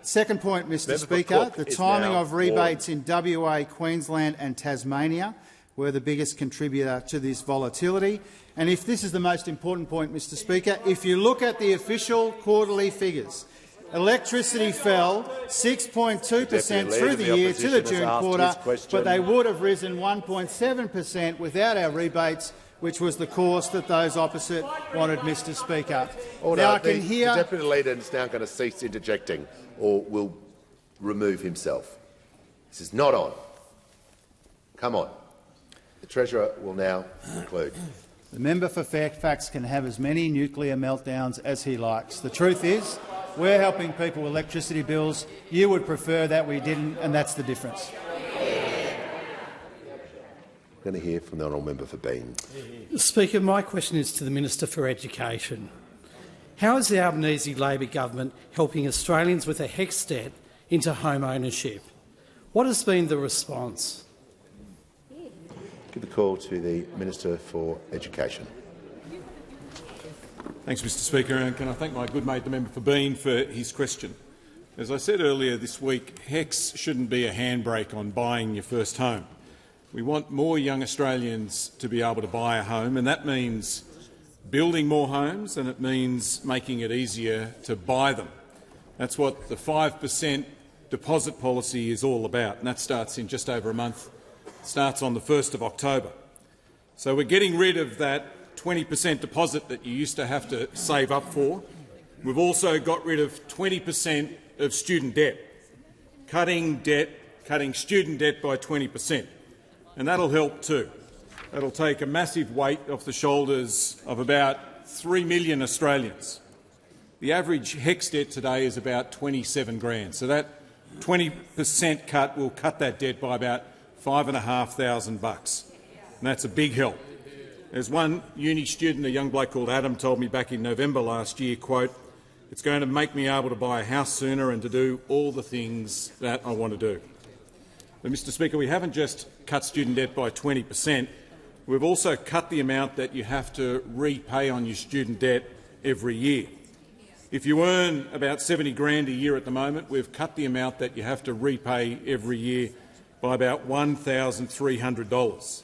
Second point, Mr Speaker, the timing of rebates in WA, Queensland and Tasmania were the biggest contributor to this volatility. And if this is the most important point, Mr Speaker, if you look at the official quarterly figures, electricity fell 6.2% through the year to the June quarter, but they would have risen 1.7% without our rebates, which was the course that those opposite wanted, Mr Speaker. Now I can hear the Deputy Leader is now going to cease interjecting or will remove himself. This is not on. Come on. The Treasurer will now conclude. The member for Fairfax can have as many nuclear meltdowns as he likes. The truth is, we're helping people with electricity bills. You would prefer that we didn't, and that's the difference. We're going to hear from the honourable member for Bean. Speaker, my question is to the Minister for Education. How is the Albanese Labor government helping Australians with a HECS debt into home ownership? What has been the response? Give the call to the Minister for Education. Thanks, Mr Speaker, and can I thank my good mate, the member for Bean, for his question. As I said earlier this week, HECS shouldn't be a handbrake on buying your first home. We want more young Australians to be able to buy a home, and that means building more homes and it means making it easier to buy them. That's what the 5% deposit policy is all about, and that starts in just over a month. It starts on the 1st of October. So we're getting rid of that 20% deposit that you used to have to save up for. We've also got rid of 20% of student debt, cutting student debt by 20%. And that'll help too. That'll take a massive weight off the shoulders of about 3 million Australians. The average HECS debt today is about 27 grand, so that 20% cut will cut that debt by about $5,500, and that's a big help. As one uni student, a young bloke called Adam, told me back in November last year, quote, "It's going to make me able to buy a house sooner and to do all the things that I want to do." But, Mr Speaker, we haven't just cut student debt by 20%, we've also cut the amount that you have to repay on your student debt every year. If you earn about 70 grand a year at the moment, we've cut the amount that you have to repay every year by about $1,300.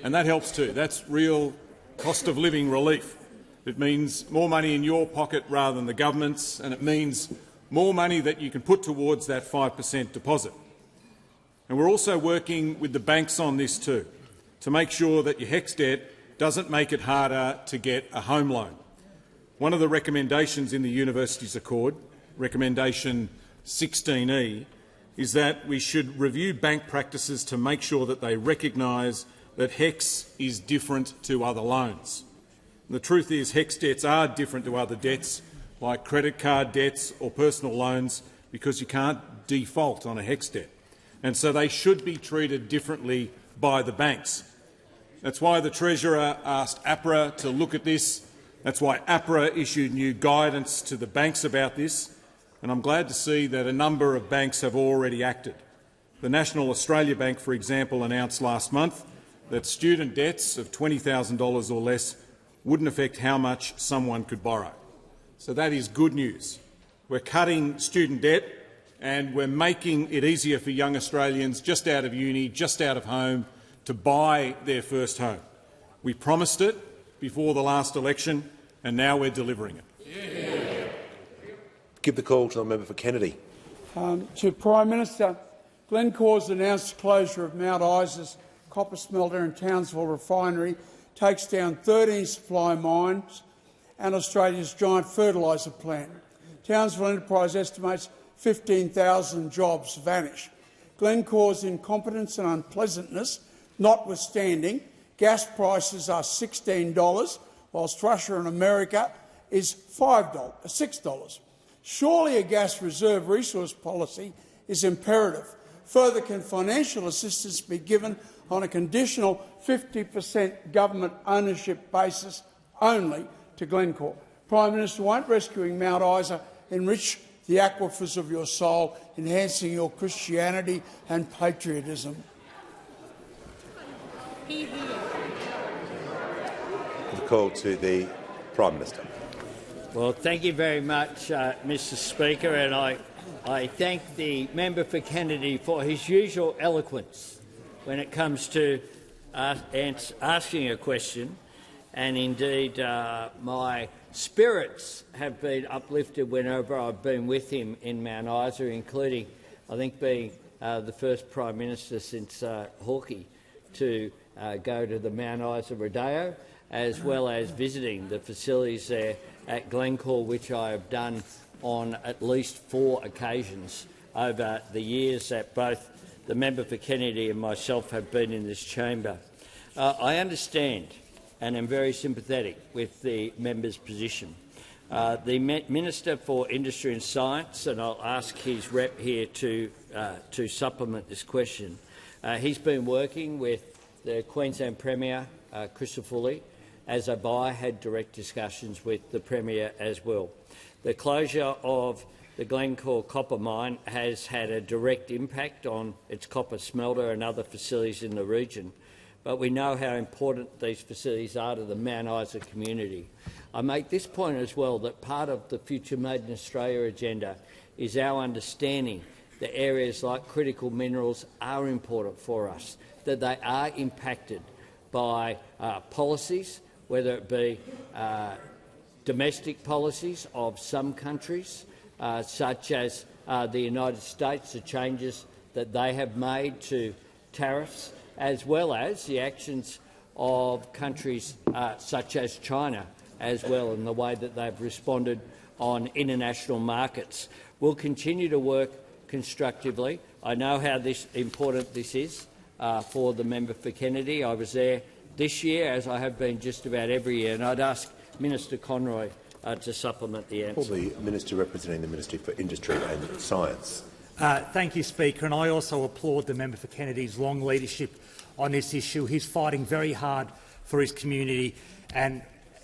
And that helps too. That's real cost of living relief. It means more money in your pocket rather than the government's, and it means more money that you can put towards that 5% deposit. And we're also working with the banks on this too, to make sure that your HECS debt doesn't make it harder to get a home loan. One of the recommendations in the Universities Accord, recommendation 16E, is that we should review bank practices to make sure that they recognise that HECS is different to other loans. And the truth is HECS debts are different to other debts, like credit card debts or personal loans, because you can't default on a HECS debt, and so they should be treated differently by the banks. That's why the Treasurer asked APRA to look at this. That's why APRA issued new guidance to the banks about this, and I'm glad to see that a number of banks have already acted. The National Australia Bank, for example, announced last month that student debts of $20,000 or less wouldn't affect how much someone could borrow. So that is good news. We're cutting student debt and we're making it easier for young Australians just out of uni, just out of home, to buy their first home. We promised it before the last election and now we're delivering it. Yeah. Give the call to the member for Kennedy. To Prime Minister, Glencore's announced closure of Mount Isa's copper smelter and Townsville refinery takes down 13 supply mines and Australia's giant fertiliser plant. Townsville Enterprise estimates 15,000 jobs vanish. Glencore's incompetence and unpleasantness notwithstanding, gas prices are $16, whilst Russia and America is $6. Surely a gas reserve resource policy is imperative. Further, can financial assistance be given on a conditional 50% government ownership basis only to Glencore? Prime Minister, won't rescuing Mount Isa enrich the aquifers of your soul, enhancing your Christianity and patriotism? The call to the Prime Minister. Well, thank you very much, Mr Speaker, and I thank the member for Kennedy for his usual eloquence when it comes to asking a question, and indeed my spirits have been uplifted whenever I've been with him in Mount Isa, including, I think, being the first Prime Minister since Hawkey to go to the Mount Isa Rodeo, as well as visiting the facilities there at Glencore, which I have done on at least 4 occasions over the years that both the member for Kennedy and myself have been in this chamber. I understand and am very sympathetic with the member's position. The Minister for Industry and Science, and I'll ask his rep here to supplement this question, he's been working with the Queensland Premier, Christopher, as I had direct discussions with the Premier as well. The closure of the Glencore copper mine has had a direct impact on its copper smelter and other facilities in the region, but we know how important these facilities are to the Mount Isa community. I make this point as well, that part of the Future Made in Australia agenda is our understanding that areas like critical minerals are important for us, that they are impacted by policies, whether it be domestic policies of some countries, such as the United States, the changes that they have made to tariffs, as well as the actions of countries such as China as well, and the way that they've responded on international markets. We'll continue to work constructively. I know how important this is for the member for Kennedy. I was there this year, as I have been just about every year, and I'd ask Minister Conroy to supplement the answer. For the Minister representing the Ministry for Industry and Science. Thank you, Speaker, and I also applaud the member for Kennedy's long leadership on this issue. He's fighting very hard for his community, and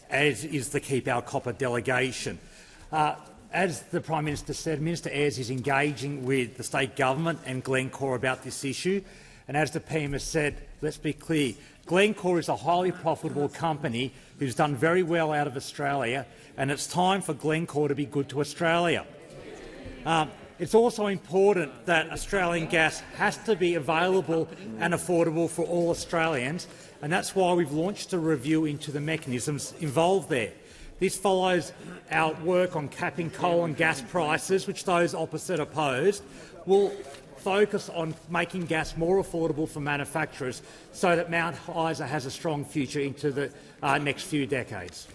as is the Keep Our Copper delegation. As the Prime Minister said, Minister Ayres is engaging with the state government and Glencore about this issue. And as the PM has said, let's be clear, Glencore is a highly profitable company who's done very well out of Australia, and it's time for Glencore to be good to Australia. It's also important that Australian gas has to be available and affordable for all Australians, and that's why we've launched a review into the mechanisms involved there. This follows our work on capping coal and gas prices, which those opposite opposed. We'll focus on making gas more affordable for manufacturers so that Mount Isa has a strong future into the next few decades.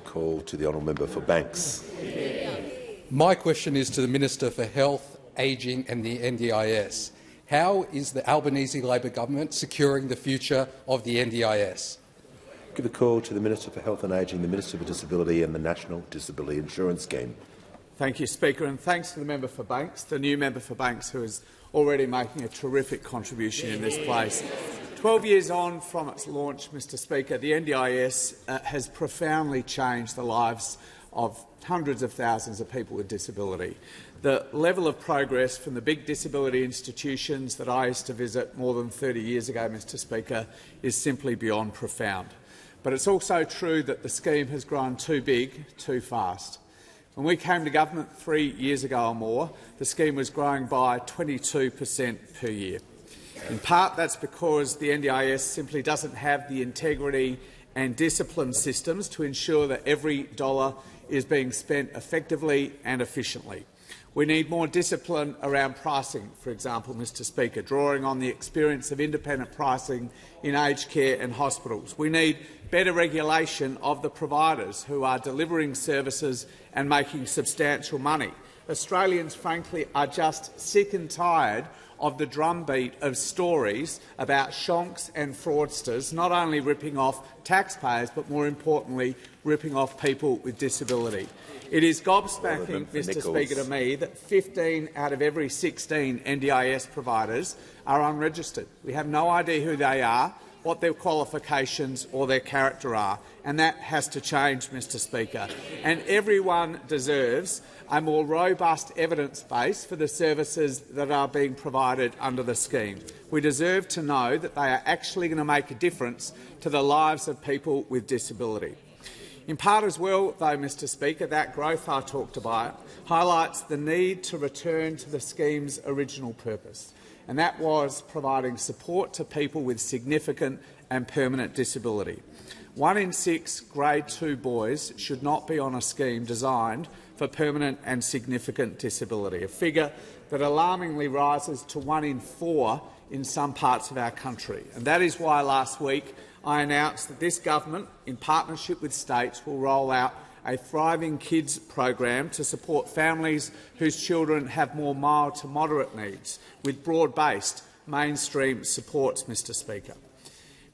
Call to the honourable member for Banks. My question is to the Minister for Health, Ageing and the NDIS. How is the Albanese Labor government securing the future of the NDIS? Give a call to the Minister for Health and Ageing, the Minister for Disability and the National Disability Insurance Scheme. Thank you, Speaker, and thanks to the member for Banks, the new member for Banks, who is already making a terrific contribution in this place. 12 years on from its launch, Mr Speaker, the NDIS has profoundly changed the lives of hundreds of thousands of people with disability. The level of progress from the big disability institutions that I used to visit more than 30 years ago, Mr Speaker, is simply beyond profound. But it's also true that the scheme has grown too big, too fast. When we came to government 3 years ago or more, the scheme was growing by 22% per year. In part, that's because the NDIS simply doesn't have the integrity and discipline systems to ensure that every dollar is being spent effectively and efficiently. We need more discipline around pricing, for example, Mr Speaker, drawing on the experience of independent pricing in aged care and hospitals. We need better regulation of the providers who are delivering services and making substantial money. Australians, frankly, are just sick and tired of the drumbeat of stories about shonks and fraudsters not only ripping off taxpayers but, more importantly, ripping off people with disability. It is gobsmacking, Mr Speaker, to me that 15 out of every 16 NDIS providers are unregistered. We have no idea who they are, what their qualifications or their character are, and that has to change, Mr Speaker. And everyone deserves a more robust evidence base for the services that are being provided under the scheme. We deserve to know that they are actually going to make a difference to the lives of people with disability. In part as well, though, Mr Speaker, that growth I talked about highlights the need to return to the scheme's original purpose, and that was providing support to people with significant and permanent disability. 1 in 6 Grade 2 boys should not be on a scheme designed for permanent and significant disability, a figure that alarmingly rises to 1 in 4 in some parts of our country. And that is why last week I announced that this government, in partnership with states, will roll out a Thriving Kids program to support families whose children have more mild to moderate needs, with broad-based mainstream supports, Mr Speaker.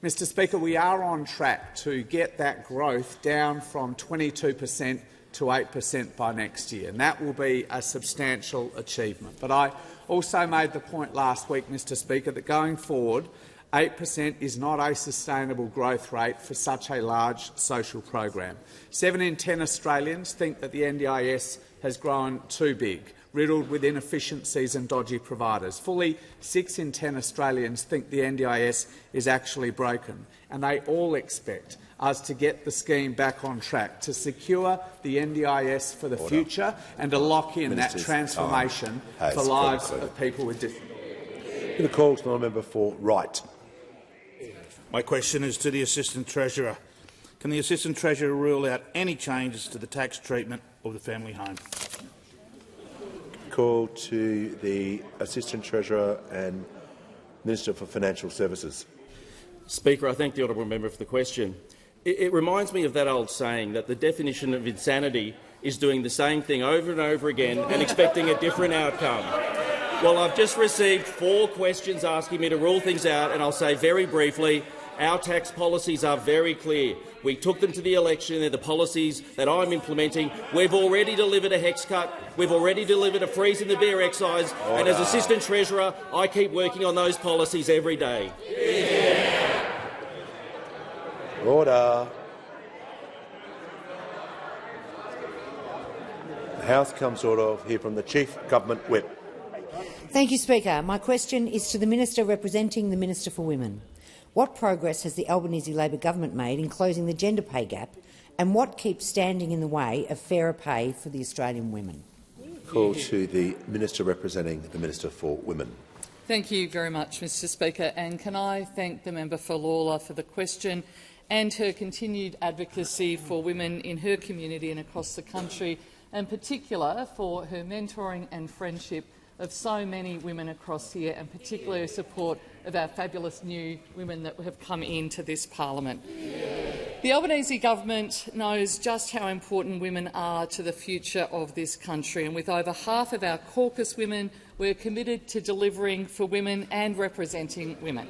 Mr Speaker, we are on track to get that growth down from 22% to 8% by next year, and that will be a substantial achievement. But I also made the point last week, Mr Speaker, that going forward, 8% is not a sustainable growth rate for such a large social program. 7 in 10 Australians think that the NDIS has grown too big, riddled with inefficiencies and dodgy providers. Fully 6 in 10 Australians think the NDIS is actually broken, and they all expect us to get the scheme back on track, to secure the NDIS for the future and to lock in that transformation for lives of people with disability. The call to the member for Wright. My question is to the Assistant Treasurer. Can the Assistant Treasurer rule out any changes to the tax treatment of the family home? Call to the Assistant Treasurer and Minister for Financial Services. Speaker, I thank the honourable member for the question. It reminds me of that old saying that the definition of insanity is doing the same thing over and over again and expecting a different outcome. Well, I've just received 4 questions asking me to rule things out, and I'll say very briefly, our tax policies are very clear. We took them to the election. They're the policies that I'm implementing. We've already delivered a HEX cut. We've already delivered a freeze in the beer excise. Order. And as Assistant Treasurer, I keep working on those policies every day. Yeah. Order. The House comes to order. Hear from the Chief Government Whip. Thank you, Speaker. My question is to the Minister representing the Minister for Women. What progress has the Albanese Labor government made in closing the gender pay gap, and what keeps standing in the way of fairer pay for the Australian women? Call to the Minister representing the Minister for Women. Thank you very much, Mr Speaker, and can I thank the member for Lawler for the question and her continued advocacy for women in her community and across the country, in particular for her mentoring and friendship of so many women across here, and particularly her support of our fabulous new women that have come into this parliament. The Albanese government knows just how important women are to the future of this country, and with over half of our caucus women, we're committed to delivering for women and representing women.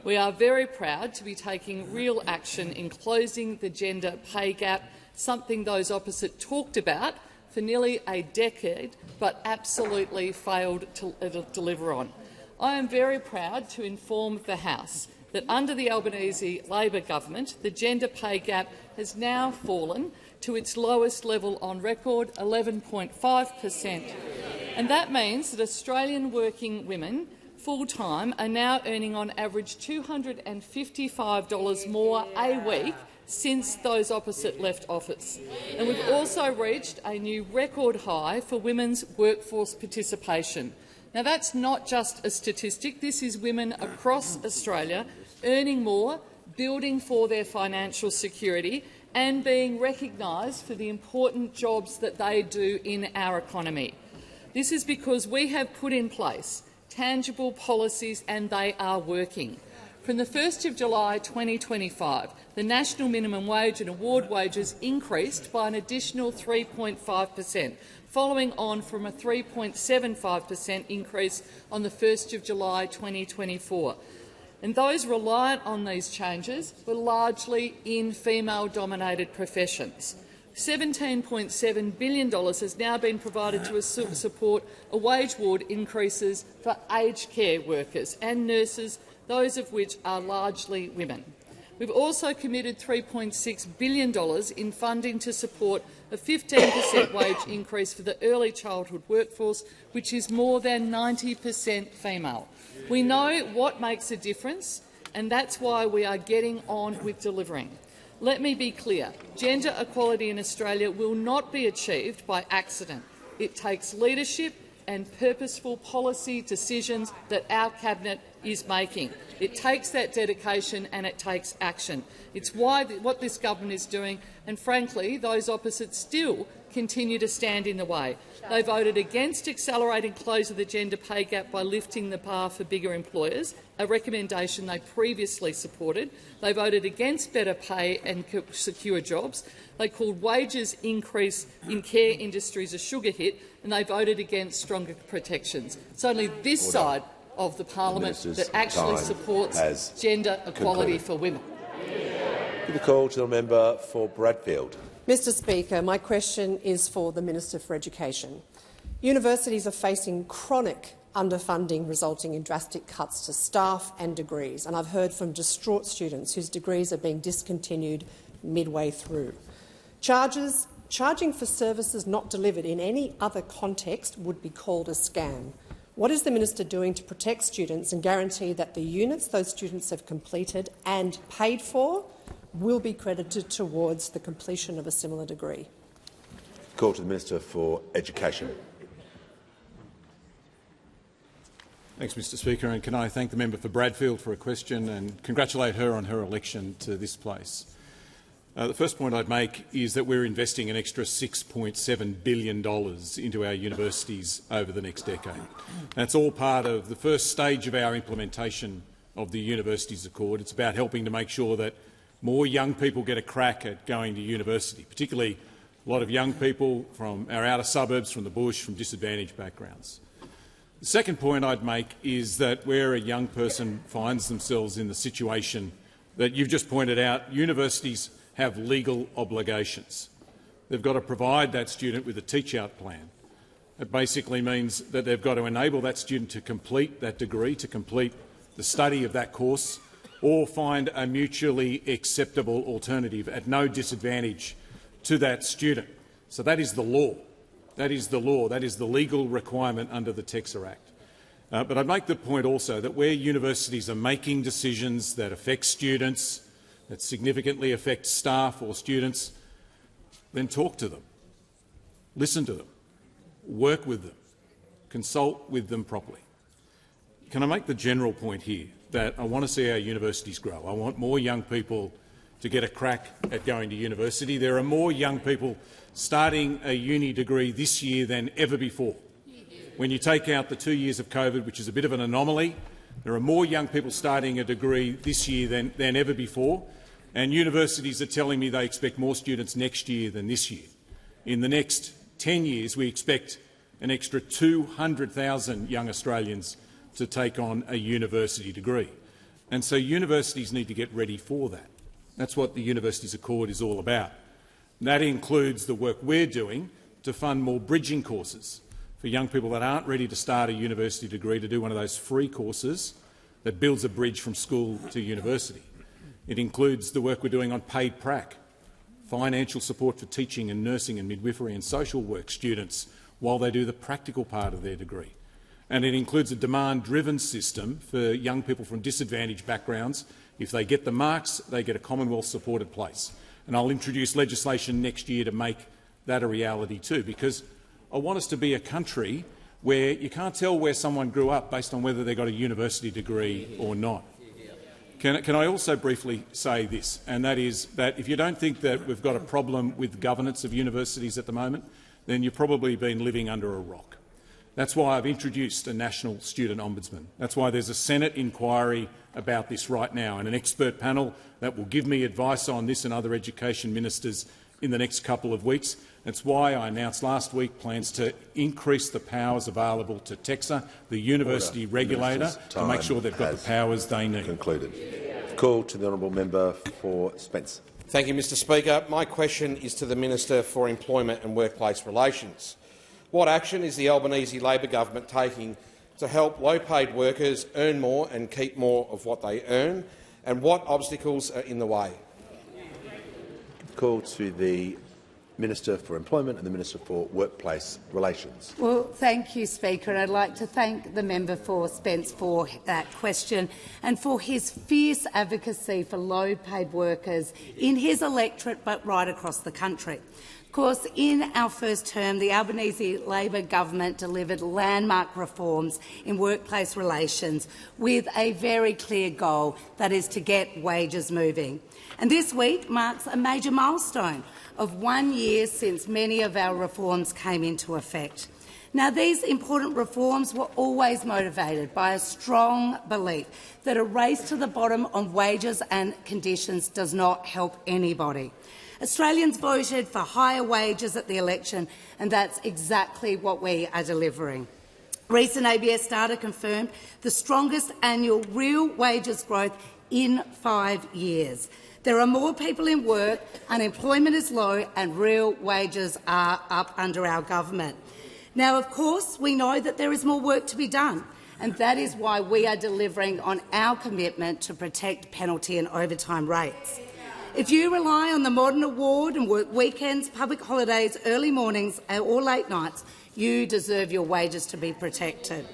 We are very proud to be taking real action in closing the gender pay gap, something those opposite talked about for nearly a decade but absolutely failed to deliver on. I am very proud to inform the House that under the Albanese Labor government, the gender pay gap has now fallen to its lowest level on record, 11.5%. And that means that Australian working women full-time are now earning on average $255 more a week since those opposite left office. And we've also reached a new record high for women's workforce participation. Now, that's not just a statistic. This is women across Australia earning more, building for their financial security and being recognised for the important jobs that they do in our economy. This is because we have put in place tangible policies and they are working. From the 1st of July 2025, the national minimum wage and award wages increased by an additional 3.5%, following on from a 3.75% increase on the 1st of July 2024. And those reliant on these changes were largely in female-dominated professions. $17.7 billion has now been provided to support wage award increases for aged care workers and nurses, those of which are largely women. We've also committed $3.6 billion in funding to support a 15% wage increase for the early childhood workforce, which is more than 90% female. We know what makes a difference, and that's why we are getting on with delivering. Let me be clear. Gender equality in Australia will not be achieved by accident. It takes leadership and purposeful policy decisions that our Cabinet is making. It takes that dedication and it takes action. It's what this government is doing, and frankly, those opposite still continue to stand in the way. They voted against accelerating close of the gender pay gap by lifting the bar for bigger employers, a recommendation they previously supported. They voted against better pay and secure jobs. They called wages increase in care industries a sugar hit, and they voted against stronger protections. It's only this side of the parliament that actually supports gender equality for women. Give a call to the member for Bradfield. Mr Speaker, my question is for the Minister for Education. Universities are facing chronic underfunding resulting in drastic cuts to staff and degrees, and I've heard from distraught students whose degrees are being discontinued midway through. Charging for services not delivered in any other context would be called a scam. What is the Minister doing to protect students and guarantee that the units those students have completed and paid for will be credited towards the completion of a similar degree? Call to the Minister for Education. Thanks, Mr Speaker, and can I thank the member for Bradfield for a question and congratulate her on her election to this place. The first point I'd make is that we're investing an extra $6.7 billion into our universities over the next decade. That's all part of the first stage of our implementation of the Universities Accord. It's about helping to make sure that more young people get a crack at going to university, particularly a lot of young people from our outer suburbs, from the bush, from disadvantaged backgrounds. The second point I'd make is that where a young person finds themselves in the situation that you've just pointed out, universities have legal obligations. They've got to provide that student with a teach-out plan. It basically means that they've got to enable that student to complete that degree, to complete the study of that course, or find a mutually acceptable alternative at no disadvantage to that student. So that is the law. That is the law. That is the legal requirement under the TEXA Act. But I'd make the point also that where universities are making decisions that affect students, that significantly affect staff or students, then talk to them, listen to them, work with them, consult with them properly. Can I make the general point here that I want to see our universities grow? I want more young people to get a crack at going to university. There are more young people starting a uni degree this year than ever before. When you take out the 2 years of COVID, which is a bit of an anomaly, there are more young people starting a degree this year than ever before, and universities are telling me they expect more students next year than this year. In the next 10 years, we expect an extra 200,000 young Australians to take on a university degree. And so universities need to get ready for that. That's what the Universities Accord is all about. And that includes the work we're doing to fund more bridging courses for young people that aren't ready to start a university degree, to do one of those free courses that builds a bridge from school to university. It includes the work we're doing on paid prac, financial support for teaching and nursing and midwifery and social work students while they do the practical part of their degree. And it includes a demand-driven system for young people from disadvantaged backgrounds. If they get the marks, they get a Commonwealth-supported place. And I'll introduce legislation next year to make that a reality too, because I want us to be a country where you can't tell where someone grew up based on whether they got a university degree or not. Can I also briefly say this, and that is that if you don't think that we've got a problem with governance of universities at the moment, then you've probably been living under a rock. That's why I've introduced a national student ombudsman. That's why there's a Senate inquiry about this right now and an expert panel that will give me advice on this and other education ministers in the next couple of weeks. That's why I announced last week plans to increase the powers available to TEXA, the university regulator, to make sure they've got the powers they need. Concluded. Call to the honourable member for Spence. Thank you, Mr Speaker. My question is to the Minister for Employment and Workplace Relations. What action is the Albanese Labor government taking to help low-paid workers earn more and keep more of what they earn, and what obstacles are in the way? Call to the Minister for Employment and the Minister for Workplace Relations. Well, thank you, Speaker. And I'd like to thank the member for Spence for that question and for his fierce advocacy for low-paid workers in his electorate but right across the country. Of course, in our first term, the Albanese Labor government delivered landmark reforms in workplace relations with a very clear goal, that is to get wages moving. And this week marks a major milestone of 1 year since many of our reforms came into effect. Now, these important reforms were always motivated by a strong belief that a race to the bottom on wages and conditions does not help anybody. Australians voted for higher wages at the election, and that's exactly what we are delivering. Recent ABS data confirmed the strongest annual real wages growth in 5 years. There are more people in work, unemployment is low and real wages are up under our government. Now, of course, we know that there is more work to be done, and that is why we are delivering on our commitment to protect penalty and overtime rates. If you rely on the modern award and work weekends, public holidays, early mornings or late nights, you deserve your wages to be protected.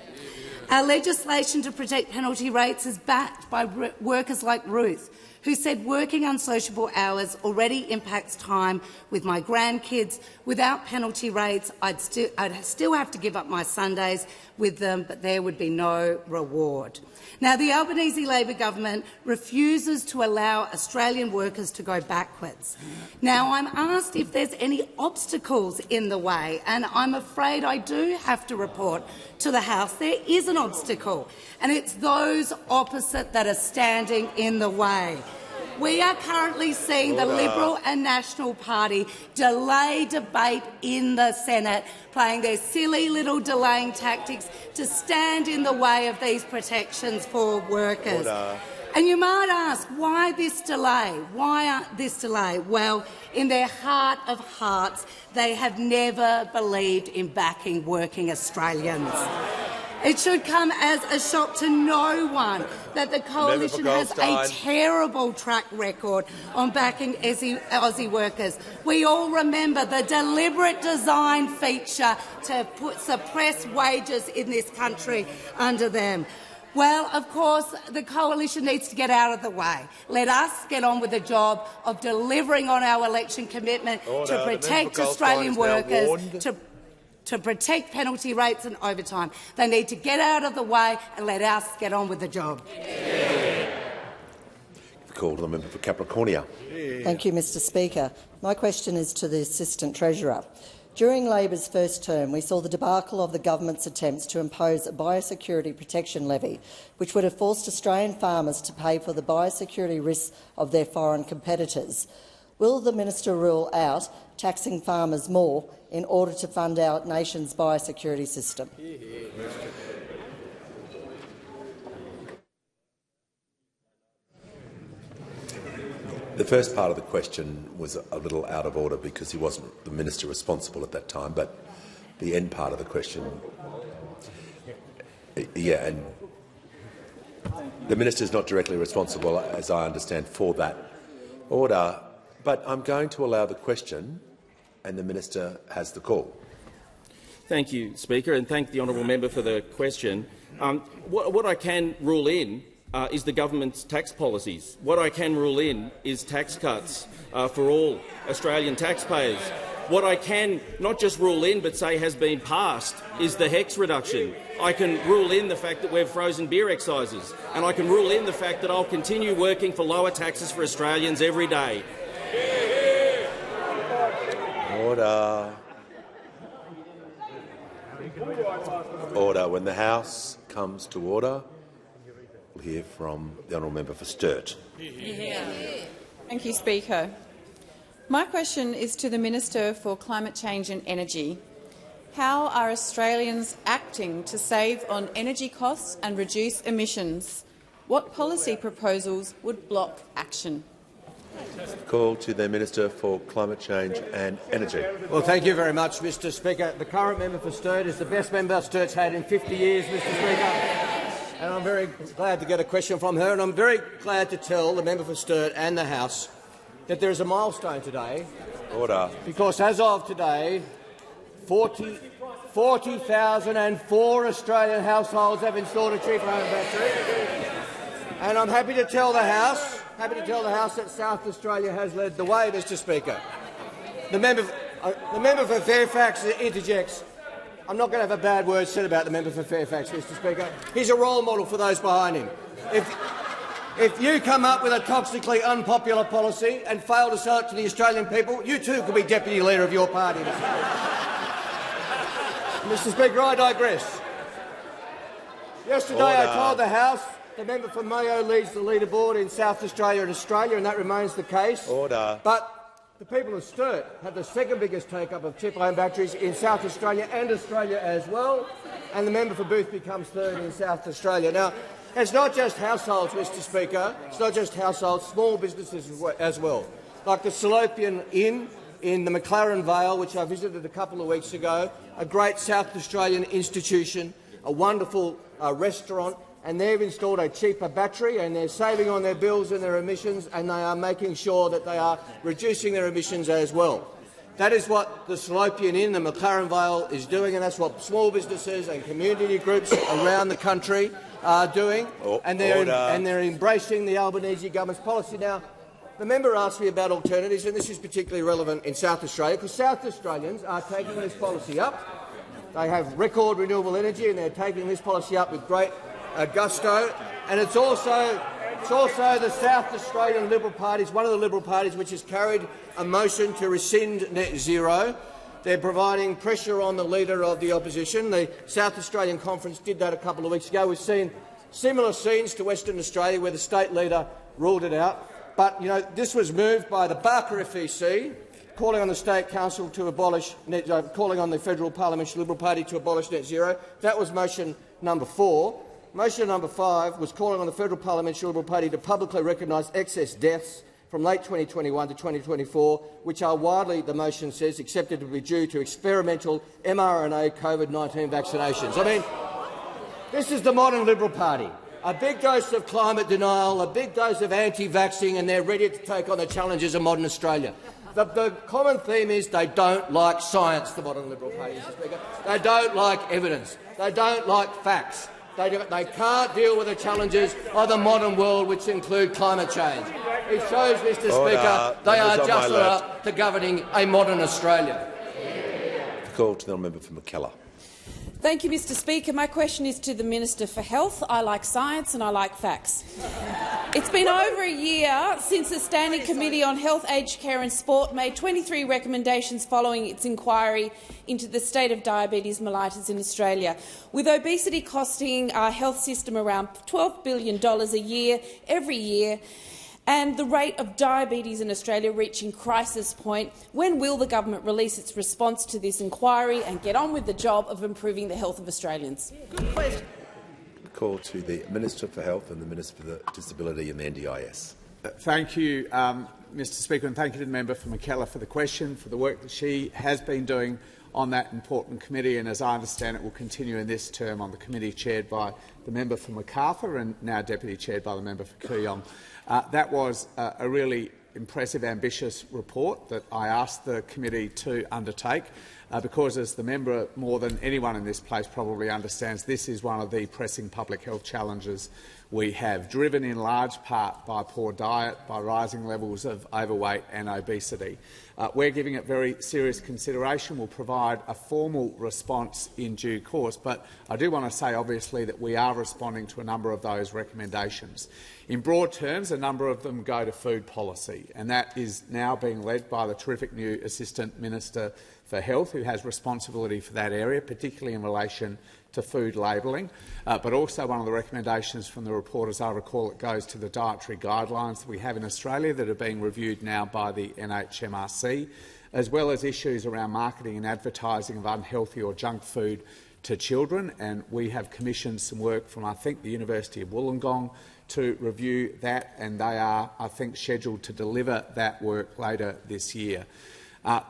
Our legislation to protect penalty rates is backed by workers like Ruth, who said working unsociable hours already impacts time with my grandkids. Without penalty rates, I'd still have to give up my Sundays with them, but there would be no reward. Now, the Albanese Labor government refuses to allow Australian workers to go backwards. Now, I'm asked if there's any obstacles in the way, and I'm afraid I do have to report to the House there is an obstacle, and it's those opposite that are standing in the way. We are currently seeing the Liberal and National Party delay debate in the Senate, playing their silly little delaying tactics to stand in the way of these protections for workers. And you might ask, why this delay? Why this delay? Well, in their heart of hearts, they have never believed in backing working Australians. It should come as a shock to no one that the coalition has a terrible track record on backing Aussie workers. We all remember the deliberate design feature to suppress wages in this country under them. Well, of course, the coalition needs to get out of the way. Let us get on with the job of delivering on our election commitment to protect Australian workers, to protect penalty rates and overtime. They need to get out of the way and let us get on with the job. Call to the member for Capricornia. Thank you, Mr Speaker. My question is to the Assistant Treasurer. During Labor's first term, we saw the debacle of the government's attempts to impose a biosecurity protection levy, which would have forced Australian farmers to pay for the biosecurity risks of their foreign competitors. Will the minister rule out taxing farmers more in order to fund our nation's biosecurity system? The first part of the question was a little out of order because he wasn't the minister responsible at that time, but the end part of the question, yeah, and the minister is not directly responsible, as I understand, for that order, but I'm going to allow the question and the minister has the call. Thank you, Speaker, and thank the honourable member for the question. What I can rule in is the government's tax policies. What I can rule in is tax cuts for all Australian taxpayers. What I can not just rule in but say has been passed is the HEX reduction. I can rule in the fact that we've frozen beer excises, and I can rule in the fact that I'll continue working for lower taxes for Australians every day. Order. Order. When the House comes to order, we'll hear from the honourable member for Sturt. Thank you, Speaker. My question is to the Minister for Climate Change and Energy. How are Australians acting to save on energy costs and reduce emissions? What policy proposals would block action? Call to the Minister for Climate Change and Energy. Well, thank you very much, Mr Speaker. The current member for Sturt is the best member Sturt's had in 50 years, Mr Speaker. And I'm very glad to get a question from her, and I'm very glad to tell the member for Sturt and the House that there is a milestone today. Order. Because as of today, 40,004 Australian households have installed a cheaper home battery. And I'm happy to tell the House that South Australia has led the way, Mr Speaker. The member for Fairfax interjects. I'm not going to have a bad word said about the member for Fairfax, Mr Speaker. He's a role model for those behind him. If you come up with a toxically unpopular policy and fail to sell it to the Australian people, you too could be deputy leader of your party. Mr Speaker, I digress. Yesterday I told the House the member for Mayo leads the leaderboard in South Australia and Australia, and that remains the case. Order. But the people of Sturt have the second biggest take-up of cheap home batteries in South Australia and Australia as well, and the member for Boothby comes third in South Australia. Now, it's not just households, Mr Speaker. It's not just households, small businesses as well. Like the Salopian Inn in the McLaren Vale, which I visited a couple of weeks ago, a great South Australian institution, a wonderful restaurant, and they've installed a cheaper battery and they're saving on their bills and their emissions, and they are making sure that they are reducing their emissions as well. That is what the Salopian Inn, the McLaren Vale, is doing, and that's what small businesses and community groups around the country are doing, and they're embracing the Albanese government's policy. Now, the member asked me about alternatives, and this is particularly relevant in South Australia, because South Australians are taking this policy up. They have record renewable energy, and they're taking this policy up with great gusto. And it's also the South Australian Liberal Party, one of the Liberal parties which has carried a motion to rescind net zero. They're providing pressure on the Leader of the Opposition. The South Australian Conference did that a couple of weeks ago. We've seen similar scenes to Western Australia where the state leader ruled it out. But this was moved by the Barker FEC, calling on the State Council to abolish calling on the Federal Parliamentary Liberal Party to abolish net zero. That was motion number 4. Motion number 5 was calling on the Federal Parliamentary Liberal Party to publicly recognise excess deaths from late 2021 to 2024, which are widely, the motion says, accepted to be due to experimental mRNA COVID-19 vaccinations. I mean, this is the modern Liberal Party. A big dose of climate denial, a big dose of anti-vaxxing, and they're ready to take on the challenges of modern Australia. The common theme is they don't like science, the modern Liberal Party, Mr Speaker. They don't like evidence. They don't like facts. They can't deal with the challenges of the modern world, which include climate change. It shows, Mr Speaker, they are just up to governing a modern Australia. Call to the member for McKellar. Thank you, Mr Speaker. My question is to the Minister for Health. I like science and I like facts. It's been over a year since the Standing Committee on Health, Aged Care and Sport made 23 recommendations following its inquiry into the state of diabetes mellitus in Australia, with obesity costing our health system around $12 billion a year, every year, and the rate of diabetes in Australia reaching crisis point. When will the government release its response to this inquiry and get on with the job of improving the health of Australians? Good question. Call to the Minister for Health and the Minister for Disability and the NDIS. Thank you, Mr Speaker, and thank you to the member for McKellar for the question, for the work that she has been doing on that important committee, and as I understand it will continue in this term on the committee chaired by the member for Macarthur and now deputy chaired by the member for Kooyong. That was a really impressive, ambitious report that I asked the committee to undertake because, as the member more than anyone in this place probably understands, this is one of the pressing public health challenges we have, driven in large part by poor diet, by rising levels of overweight and obesity. We're giving it very serious consideration. We'll provide a formal response in due course, but I do want to say, obviously, that we are responding to a number of those recommendations. In broad terms, a number of them go to food policy, and that is now being led by the terrific new Assistant Minister for Health, who has responsibility for that area, particularly in relation to food labelling. But also one of the recommendations from the report, as I recall, it goes to the dietary guidelines that we have in Australia that are being reviewed now by the NHMRC, as well as issues around marketing and advertising of unhealthy or junk food to children. And we have commissioned some work from, I think, the University of Wollongong to review that, and they are, I think, scheduled to deliver that work later this year.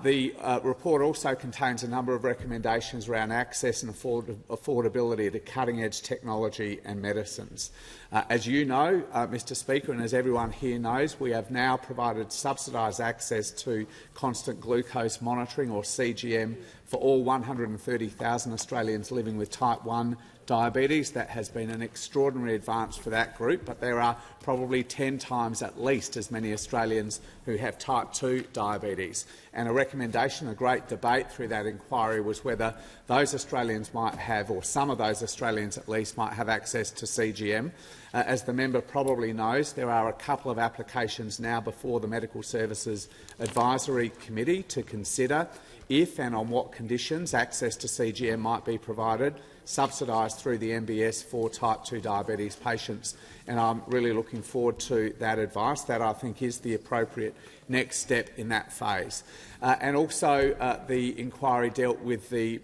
The report also contains a number of recommendations around access and affordability to cutting-edge technology and medicines. As you know, Mr Speaker, and as everyone here knows, we have now provided subsidised access to constant glucose monitoring, or CGM, for all 130,000 Australians living with type 1 diabetes. That has been an extraordinary advance for that group, but there are probably 10 times at least as many Australians who have type 2 diabetes. And a recommendation, a great debate through that inquiry, was whether those Australians might have, or some of those Australians at least, might have access to CGM. As the member probably knows, there are a couple of applications now before the Medical Services Advisory Committee to consider if and on what conditions access to CGM might be provided, subsidised through the NDIS for type 2 diabetes patients. And I'm really looking forward to that advice. That, I think, is the appropriate next step in that phase. And also the inquiry dealt with the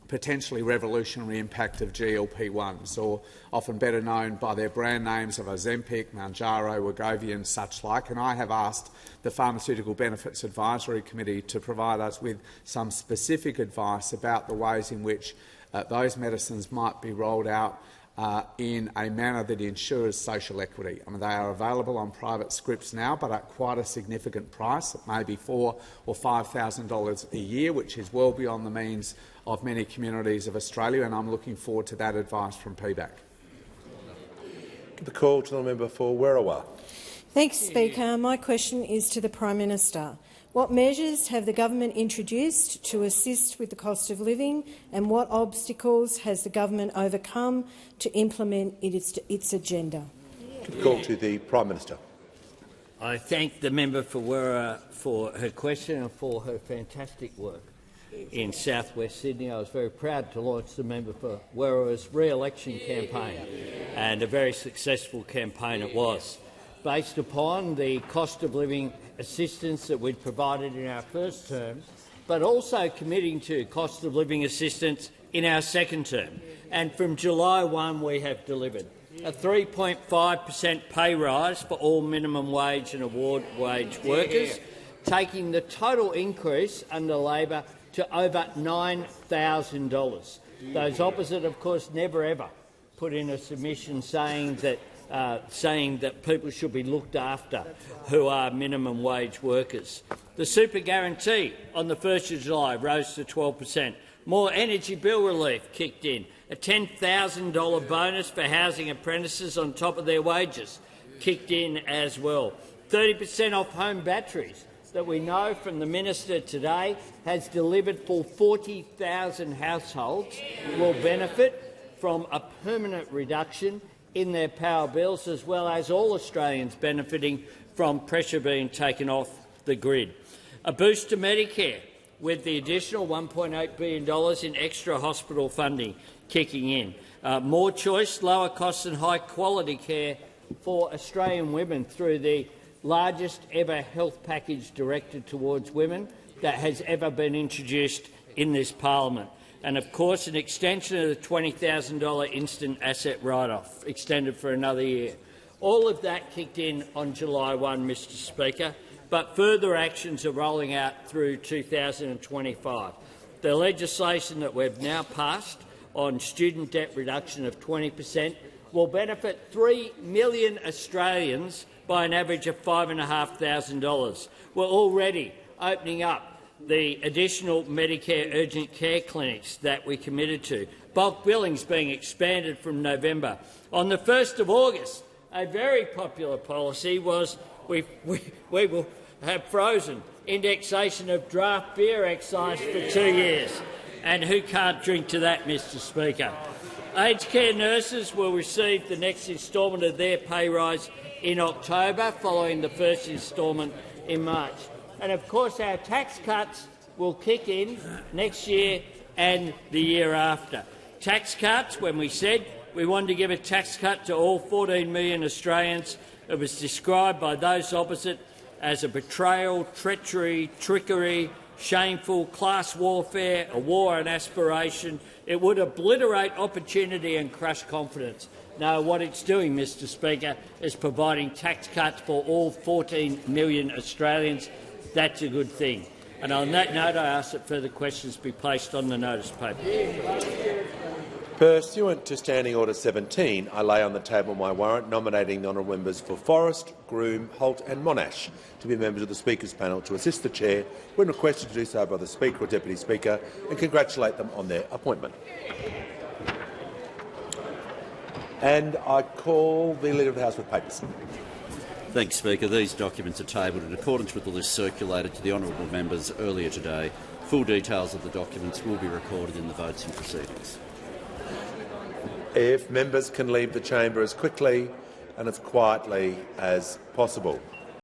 potentially revolutionary impact of GLP-1s, or often better known by their brand names of Ozempic, Mounjaro, Wegovy and such like. And I have asked the Pharmaceutical Benefits Advisory Committee to provide us with some specific advice about the ways in which those medicines might be rolled out in a manner that ensures social equity. I mean, they are available on private scripts now, but at quite a significant price. It may be $4,000 or $5,000 a year, which is well beyond the means of many communities of Australia, and I'm looking forward to that advice from PBAC. Give the call to the member for Werriwa. Thanks, Speaker. My question is to the Prime Minister. What measures have the government introduced to assist with the cost of living, and what obstacles has the government overcome to implement its agenda? Give the call to the Prime Minister. I thank the member for Werriwa for her question and for her fantastic work in south-west Sydney. I was very proud to launch the member for Werriwa's re-election campaign, and a very successful campaign it was, based upon the cost of living assistance that we'd provided in our first term, but also committing to cost of living assistance in our second term. And from July 1 we have delivered a 3.5% pay rise for all minimum wage and award wage workers, taking the total increase under Labor to over $9,000. Those opposite, of course, never ever put in a submission saying that people should be looked after who are minimum wage workers. The super guarantee on the 1st of July rose to 12%. More energy bill relief kicked in. A $10,000 bonus for housing apprentices on top of their wages kicked in as well. 30% off home batteries that we know from the minister today has delivered for 40,000 households will benefit from a permanent reduction in their power bills, as well as all Australians benefiting from pressure being taken off the grid. A boost to Medicare with the additional $1.8 billion in extra hospital funding kicking in. More choice, lower costs and high-quality care for Australian women through the largest ever health package directed towards women that has ever been introduced in this parliament. And, of course, an extension of the $20,000 instant asset write-off, extended for another year. All of that kicked in on July 1, Mr Speaker, but further actions are rolling out through 2025. The legislation that we've now passed on student debt reduction of 20% will benefit 3 million Australians by an average of $5,500. We're already opening up the additional Medicare urgent care clinics that we committed to. Bulk billing's being expanded from November. On the 1st of August, a very popular policy was we will have frozen indexation of draft beer excise for 2 years. And who can't drink to that, Mr Speaker? Aged care nurses will receive the next instalment of their pay rise in October, following the first instalment in March. And of course our tax cuts will kick in next year and the year after. Tax cuts, when we said we wanted to give a tax cut to all 14 million Australians, it was described by those opposite as a betrayal, treachery, trickery, shameful, class warfare, a war on aspiration. It would obliterate opportunity and crush confidence. No, what it's doing, Mr Speaker, is providing tax cuts for all 14 million Australians. That's a good thing. And on that note, I ask that further questions be placed on the notice paper. Pursuant to Standing Order 17, I lay on the table my warrant nominating the honourable members for Forrest, Groom, Holt and Monash to be members of the Speaker's panel to assist the Chair when requested to do so by the Speaker or Deputy Speaker, and congratulate them on their appointment. And I call the Leader of the House with papers. Thanks, Speaker. These documents are tabled in accordance with the list circulated to the honourable members earlier today. Full details of the documents will be recorded in the votes and proceedings. If members can leave the chamber as quickly and as quietly as possible.